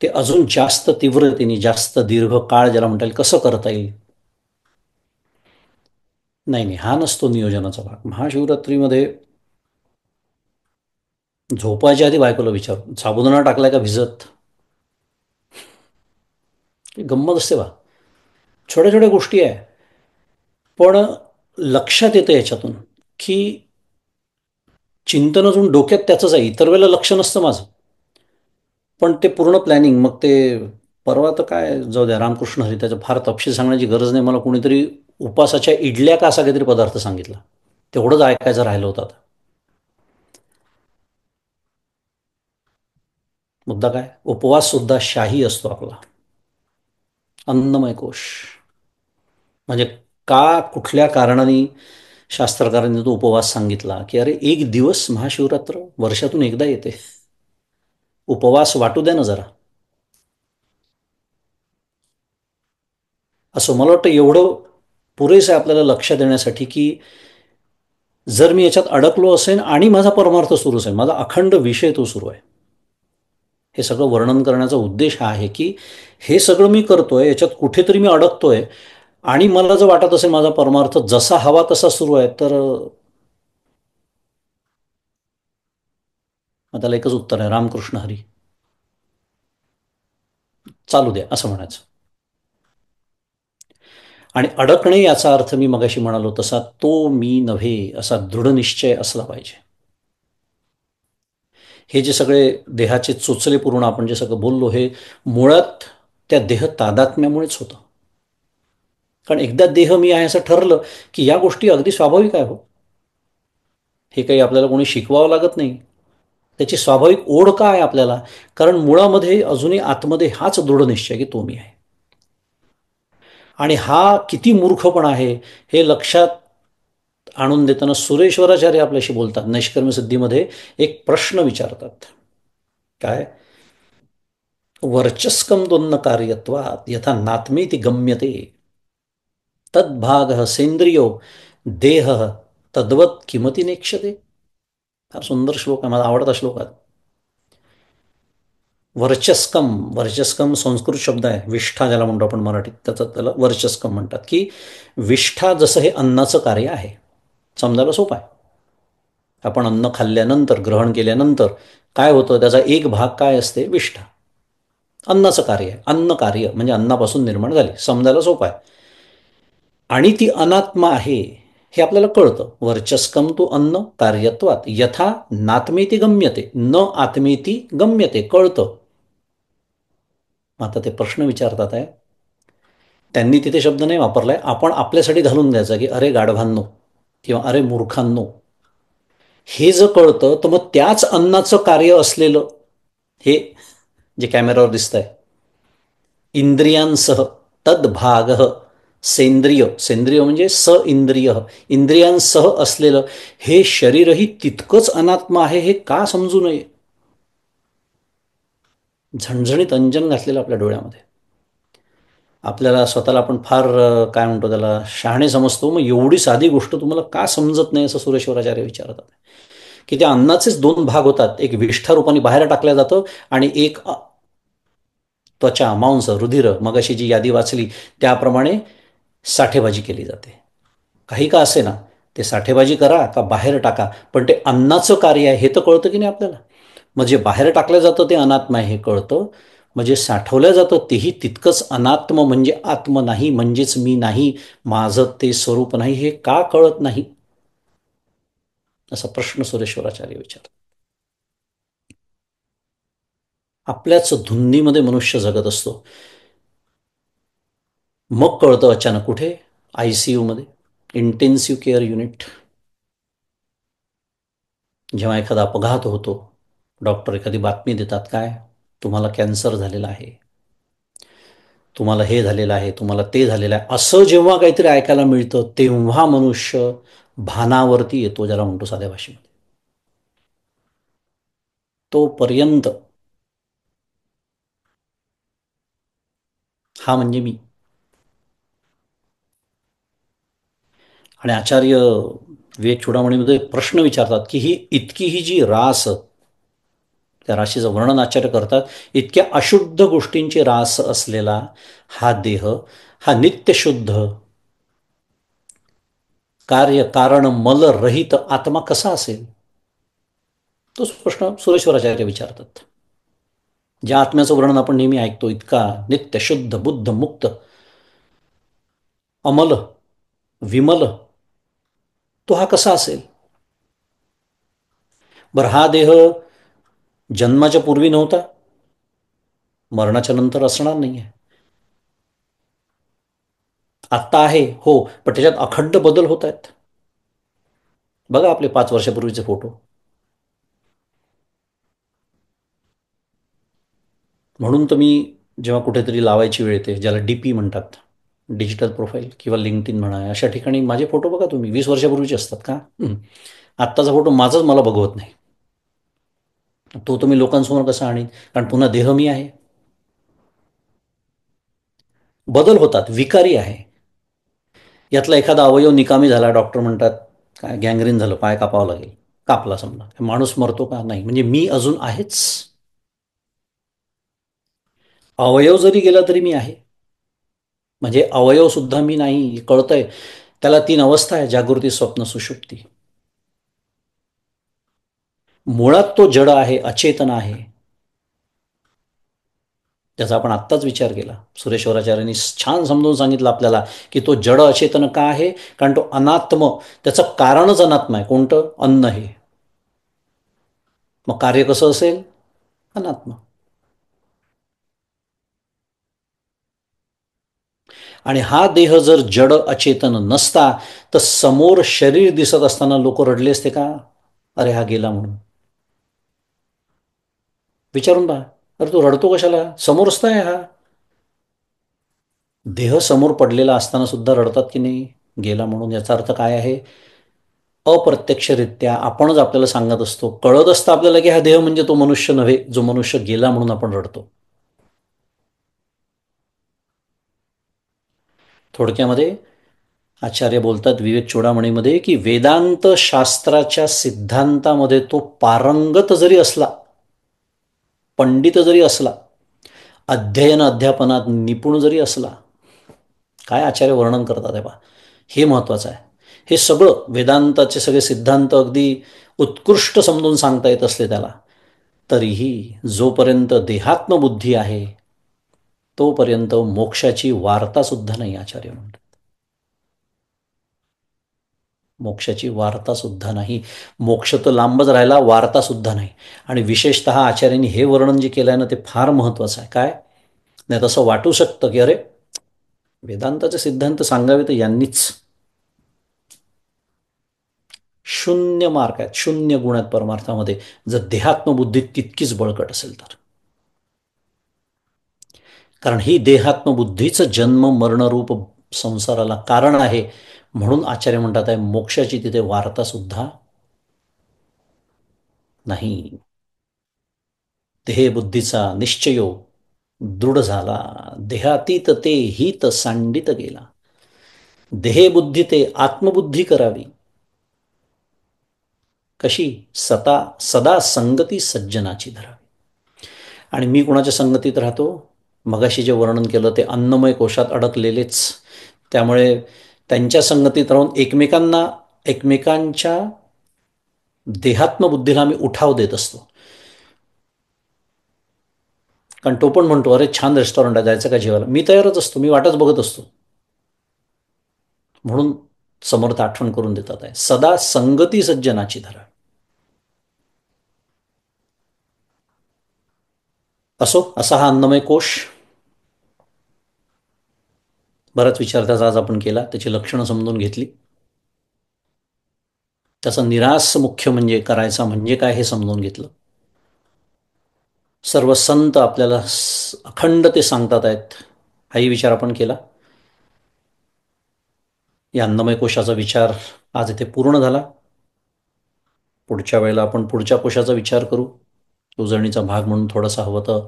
ते अजून जास्त तीव्रतेने, जास्त दीर्घ काळ ज्याला म्हणता येईल, कसं करता येईल. नाही नाही, हा नसतो नियोजनाचा भाग. महाशिवरात्रीमध्ये झोपायच्या आधी बायकोला विचारू, साबुदाणा टाकलाय का भिजत. गंमत असते बा, छोट्या छोट्या गोष्टी आहे. पण लक्षात येतं याच्यातून की चिंतन अजून डोक्यात त्याचंच आहे, इतर वेळेला लक्ष नसतं माझं, पण ते पूर्ण प्लॅनिंग. मग ते परवा तर काय, जाऊ द्या, रामकृष्ण हरी, त्याचं फार तपशील सांगण्याची गरज नाही. मला कोणीतरी उपासाच्या इडल्या का असा काहीतरी पदार्थ सांगितला, तेवढंच ऐकायचं राहिलं होतं. आता मुद्दा काय, उपवास सुद्धा शाही असतो आपला, अन्नमय कोश. म्हणजे का, कुठल्या कारणाने शास्त्रकारांनी तो उपवास सांगितला, की अरे एक दिवस महाशिवरात्र वर्षातून एकदा येते, उपवास वाटू द्या ना जरा. असं मला वाटतं एवढं पुरेसं आहे आपल्याला लक्ष देण्यासाठी की जर मी याच्यात अडकलो असेल आणि माझा परमार्थ सुरूच आहे, माझा अखंड विषय तो सुरू आहे. हे सगळं वर्णन करण्याचा उद्देश हा आहे की हे सगळं मी करतोय, याच्यात कुठेतरी मी अडकतोय, आणि मला जर वाटत असेल माझा परमार्थ जसा हवा तसा सुरू आहे, तर मग त्याला एकच उत्तर आहे, रामकृष्ण हरी, चालू द्या असं म्हणायचं. आणि अडकणे याचा अर्थ मी मगाशी म्हणालो तसा तो मी नव्हे असा दृढनिश्चय असला पाहिजे. हे जे सगळे देहाचे चोचले पूर्ण आपण जे सगळं बोललो, हे मुळात त्या देह तादात्म्यामुळेच होतं. कारण एकदा देह मी आहे असं ठरलं की या गोष्टी अगदी स्वाभाविक आहे हो. हे काही आपल्याला कोणी शिकवावं लागत नाही. त्याची स्वाभाविक ओढ का आहे आपल्याला? कारण मुळामध्ये अजूनही आतमध्ये हाच दृढ निश्चय की तो मी आहे. आणि हा किती मूर्खपणा आहे हे लक्षात आणून देताना सुरेश्वराचार्य आपल्याशी बोलतात. नैष्कर्म्य सिद्धीमध्ये एक प्रश्न विचारतात. काय? वर्चस्कम दोन्न कार्यत्वात यथा नात्मेति गम्यते तद्भाग सेंद्रियो देह तद्वत किमती नेक्षते. फार सुंदर श्लोक आहे, मला आवडता श्लोक आहे. वर्चस्कम, वर्चस्कम संस्कृत शब्द आहे, विष्ठा ज्याला म्हणतो आपण मराठीत, त्याला वर्चस्कम म्हणतात. की विष्ठा जसं हे अन्नाचं कार्य आहे, समजायला सोपं आहे. आपण अन्न खाल्ल्यानंतर, ग्रहण केल्यानंतर काय होतं, त्याचा एक भाग काय असते, विष्ठा. अन्नाचं कार्य आहे, अन्न कार्य म्हणजे अन्नापासून निर्माण झाले, समजायला सोपं आहे. आणि ती अनात्मा आहे हे आपल्याला कळतं. वर्चस्कम तो अन्न कार्यत्वात यथा नात्मेती गम्यते, न आत्मेती गम्यते, कळतं. आता ते प्रश्न विचारतात आहे, त्यांनी तिथे शब्द नाही वापरलाय, आपण आपल्यासाठी घालून द्यायचा की अरे गाढवांनो किंवा अरे मूर्खांनो. हे जर कळतं तर मग त्याच अन्नाचं कार्य असलेलं हे जे कॅमेऱ्यावर दिसतंय, इंद्रियांसह तद्भाग सेंद्रिय, सेंद्रिय म्हणजे स इंद्रिय, इंद्रियांसह असलेलं हे शरीरही तितकंच अनात्म आहे हे का समजू नये? झणझणीत अंजन घातलेलं आपल्या डोळ्यामध्ये. आपल्याला स्वतःला आपण फार काय म्हणतो त्याला, शहाणे समजतो. मग एवढी साधी गोष्ट तुम्हाला का समजत नाही असं सुरेश्वराचार्य विचारतात. की त्या अन्नाचेच दोन भाग होतात, एक विष्ठा रूपाने बाहेर टाकलं जातं आणि एक त्वचा, मांस, रुधिर, मगाशी जी यादी वाचली त्याप्रमाणे साठेबाजी केली जाते. काही का असे ना, ते साठेबाजी करा का बाहेर टाका, पण ते अन्नाचं कार्य आहे हे तर कळतं की नाही आपल्याला. मग जे बाहेर टाकलं जातं ते अनात्म आहे हे कळतं, म्हणजे साठवलं जातं तेही तितकंच अनात्म म्हणजे आत्म नाही, म्हणजेच मी नाही, माझं ते स्वरूप नाही, हे का कळत नाही? असा प्रश्न सुरेश्वराचार्य विचारतात. आपल्याच धुंदीमध्ये मनुष्य जगत असतो. मग कळतं अचानक कुठे, ICU मध्ये, इंटेन्सिव्ह केअर युनिट. जेव्हा एखादा अपघात होतो, डॉक्टर एखादी बातमी देतात, काय तुम्हाला कॅन्सर झालेला आहे, तुम्हाला हे झालेलं आहे, तुम्हाला ते झालेलं आहे, असं जेव्हा काहीतरी ऐकायला मिळतं तेव्हा मनुष्य भानावरती येतो, ज्याला म्हणतो साध्या भाषेमध्ये. तोपर्यंत हा म्हणजे मी. आणि आचार्य विवेक चूडामणीमध्ये प्रश्न विचारतात की ही इतकी ही जी रास, त्या राशीचं वर्णन आचार्य करतात, इतक्या अशुद्ध गोष्टींची रास असलेला हा देह, हा नित्यशुद्ध कार्य कारण मलरहित आत्मा कसा असेल? तोच प्रश्न सुरेश्वराचार्य विचारतात. ज्या आत्म्याचं वर्णन आपण नेहमी ऐकतो, इतका नित्य शुद्ध बुद्ध मुक्त अमल विमल, तो हा कसा असेल? बरं, हा देह जन्माच्या पूर्वी नव्हता, मरणाच्या नंतर असणार नाही आहे. आत्ता आहे हो, पण त्याच्यात अखंड बदल होत आहेत. बघा आपले 5 वर्षापूर्वीचे फोटो. म्हणून तर मी जेव्हा कुठेतरी लावायची वेळ येते, ज्याला DP म्हणतात, डिजिटल प्रोफाईल किंवा लिंक्डइन म्हणा, अशा ठिकाणी माझे फोटो बघा तुम्ही, 20 वर्षापूर्वीचे असतात का? आत्ताचा फोटो माझाच मला बघवत नाही. तो तुम्ही लोकांसमोर कसा आणीन? कारण पुन्हा देह मी आहे. बदल होतात, विकारी आहे. यातला एखादा अवयव निकामी झाला, डॉक्टर म्हणतात काय गँग्रीन झालं, पाय कापावं लागेल, कापला समजा, माणूस मरतो का? नाही. म्हणजे मी अजून आहेच. अवयव जरी गेला तरी मी आहे. म्हणजे अवयव सुद्धा मी नाही, कळतंय. त्याला तीन अवस्था आहे: जागृती, स्वप्न, सुषुप्ती. मुळात तो जड आहे, अचेतन आहे. त्याचा आपण आत्ताच विचार केला. सुरेश्वराचार्यांनी छान समजून सांगितलं आपल्याला की तो जड अचेतन का आहे. कारण तो अनात्म, त्याचं कारणच अनात्म आहे. कोणतं? अन्न हे. मग कार्य कसं असेल? अनात्म. आणि हा देह जर जड अचेतन नसता तर समोर शरीर दिसत असताना लोक रडले असते का? अरे हा गेला म्हणून. विचारून पहा. अरे तो रडतो कशाला? समोरच आहे हा. देह समोर पडलेला असताना सुद्धा रडतात की नाही? गेला म्हणून. याचा अर्थ काय आहे? अप्रत्यक्षरित्या आपणच आपल्याला सांगत असतो, कळत असतं आपल्याला की हा देह म्हणजे तो मनुष्य नव्हे, जो मनुष्य गेला म्हणून आपण रडतो. थोडक्यामध्ये आचार्य बोलतात विवेक चूडामणीमध्ये की वेदांत शास्त्राच्या सिद्धांतामध्ये तो पारंगत जरी असला, पंडित जरी असला, अध्ययन अध्यापनात निपुण जरी असला, काय आचार्य वर्णन करतात आहे बा, हे महत्वाचं आहे. हे सगळं वेदांताचे सगळे सिद्धांत अगदी उत्कृष्ट समजून सांगता येत असले त्याला, तरीही जोपर्यंत देहात्मबुद्धी आहे तोपर्यंत मोक्षाची वार्ता सुद्धा नाही, आचार्य म्हणतात. मोक्षाची वार्ता सुद्धा नाही. मोक्ष तर लांबच राहिला, वार्ता सुद्धा नाही. आणि विशेषतः आचार्यांनी हे वर्णन जे केलं आहे ना, ते फार महत्वाचं आहे. काय? नाही तसं वाटू शकतं की अरे वेदांताचे सिद्धांत सांगावे तर यांनीच. शून्य मार्क आहेत, शून्य गुण आहेत परमार्थामध्ये, जर देहात्मबुद्धी तितकीच बळकट असेल तर. कारण ही देहात्मबुद्धीचं जन्म मरणरूप संसाराला कारण आहे. म्हणून आचार्य म्हणतात आहे मोक्षाची तिथे वार्ता सुद्धा नाही. देहे बुद्धीचा निश्चयो दृढ झाला, देहातीत ते हित सांडित गेला. देहे बुद्धी ते आत्मबुद्धी करावी, कशी? सदा संगती सज्जनाची धरावी. आणि मी कोणाच्या संगतीत राहतो? मगाशी जे वर्णन केलं ते अन्नमय कोशात अडकलेलेच. त्यामुळे त्यांच्या संगतीत राहून एकमेकांच्या देहात्मबुद्धीला मी उठाव देत असतो. कारण तो पण म्हणतो अरे छान रेस्टॉरंट आहे, जायचं का जेवायला? मी तयारच असतो, मी वाटच बघत असतो. म्हणून समर्थ आठवण करून देतात आहे, सदा संगती सज्जनाची धरा. असो, असा हा अन्नमय कोश. बराच विचार त्याचा आज आपण केला, त्याची लक्षणं समजून घेतली. त्याचा निरास मुख्य म्हणजे करायचा म्हणजे काय हे समजून घेतलं. सर्व संत आपल्याला अखंड ते सांगतात आहेत, हाही विचार आपण केला. या अन्नमय कोशाचा विचार आज इथे पूर्ण झाला. पुढच्या वेळेला आपण पुढच्या कोशाचा विचार करू. उजळणीचा भाग म्हणून थोडासा हवं तर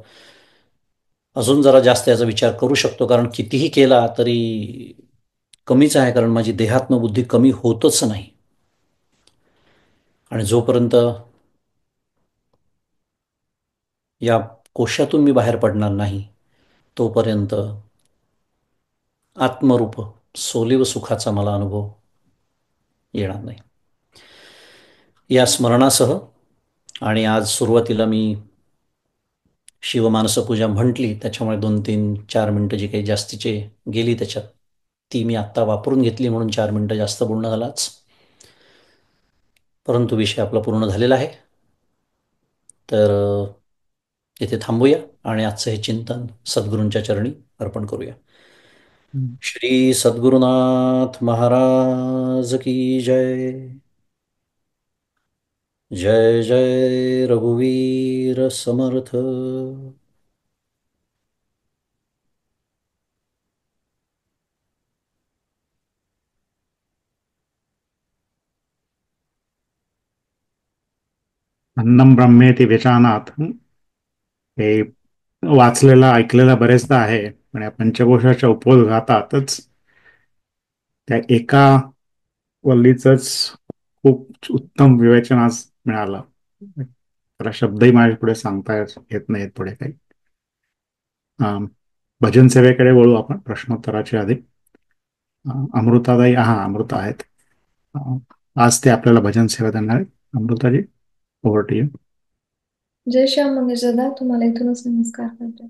अजून जरा जास्त याचा विचार करू शकतो, कारण कितीही केला तरी कमीच आहे, कारण माझी देहात्मबुद्धी कमी होतच नाही. आणि जोपर्यंत या कोशातून मी बाहेर पडणार नाही तोपर्यंत आत्मरूप सोलिव सुखाचा मला अनुभव येणार नाही. या स्मरणासह, आणि आज सुरुवातीला मी शिवमानसपूजा म्हटली त्याच्यामुळे 2-3-4 मिनटं जी काही जास्तीचे गेली त्याच्यात, ती मी आत्ता वापरून घेतली म्हणून 4 मिनटं जास्त बोलणं झालाच. परंतु विषय आपला पूर्ण झालेला आहे. तर इथे थांबूया आणि आजचं हे चिंतन सद्गुरूंच्या चरणी अर्पण करूया. श्री सद्गुरुनाथ महाराज की जय. जय जय रघुवीर समर्थ. अन्नम ब्रह्मेति विजानात. हे वाचलेलं ऐकलेलं बरेचदा आहे, पण या पंचकोशाच्या उपोद्घातातच त्या एका वल्लीच खूप उत्तम विवेचन आज मिळालं. त्याला शब्दही माझ्या पुढे सांगता येत नाहीत पुढे काही. भजन सेवेकडे वळू आपण प्रश्नोत्तराच्या आधी. अमृताताई, हा अमृता आहेत. अं, आज ते आपल्याला भजन सेवा देणार आहेत. अमृताजी, ओव्हर टू यू. जय श्याम मंगेश दादा, तुम्हाला इथूनच नमस्कार करते.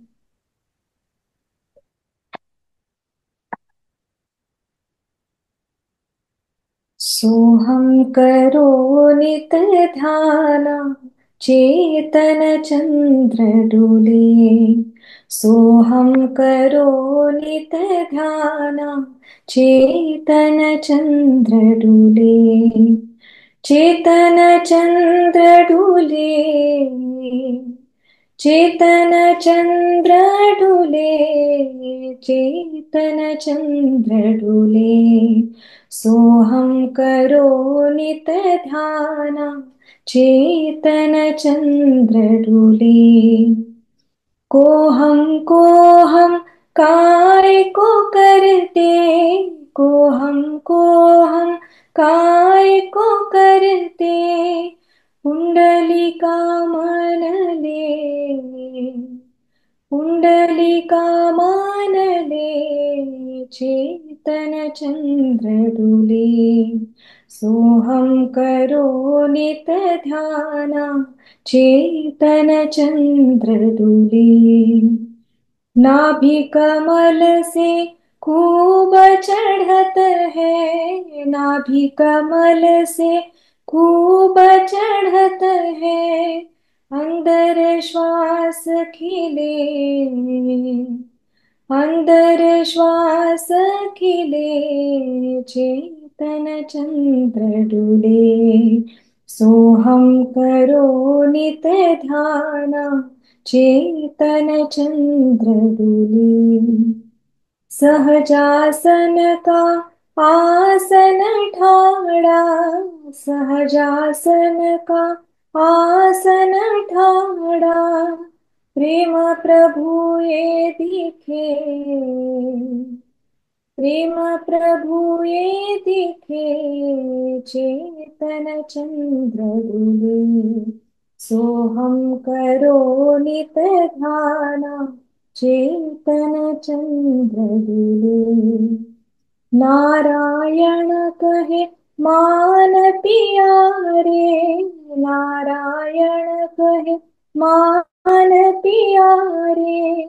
सोहम करो नित ध्याना, चेतन चंद्र डोले. सोहम करो नित ध्याना, चेतन चंद्र डोले. चेतन चंद्र डोले, चेतन चंद्र डोले, चेतन चंद्र डोले. सोहम करो नित ध्याना, चेतन चंद्र डोले. को हम काय को करते, को हम काय को करते. पुंडलिका मनले, पुंडलिका मानले. चेतन चंद्र डोले. सोहम करो नित ध्याना, चेतन चंद्र डोले. नाभि कमल से खूब चढ़त है, नाभि कमल से खूब चढ़त है. अंदर श्वास खिले, अंदर श्वास खिले. चेतन चंद्र डोले. सोहम करो नित ध्याना, चेतन चंद्र डोले. सहजासन का आसन ठाड़ा, सहजासन का आसन ठाड़ा. प्रेम प्रभु ये दिखे, प्रेम प्रभु ये दिखे. चेतन चंद्र डोले. सोहम करो नित ध्याना, चेतन चंद्र डोले. नारायण कहे मान पियारे, नारायण कहे मान पियारे.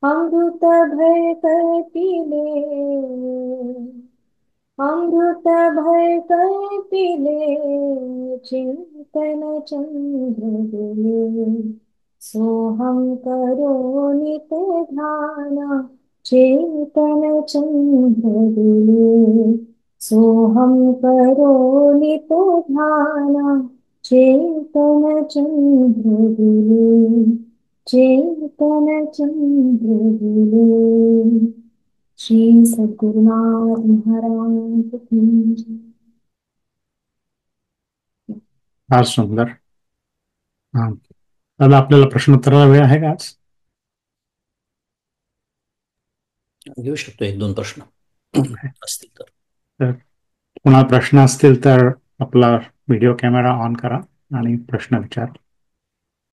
अमृत भय कर पीले, अमृत भय कर पीले. चेतन चंद्र डोले. सोहम करो नित ध्याना, चेतन चंद्र डोले. सोहम करो नित ध्याना, चेतन चंद्र डोले. चेतन चंद्र डोले. श्री सद्गुरुनाथ महाराज की जय. फार सुंदर. हा, दादा, आपल्याला प्रश्नोत्तराला वेळ आहे का आज? घेऊ शकतो 1-2 प्रश्न असतील तर. तर कुणाला प्रश्न असतील तर आपला व्हिडिओ कॅमेरा ऑन करा आणि प्रश्न विचार.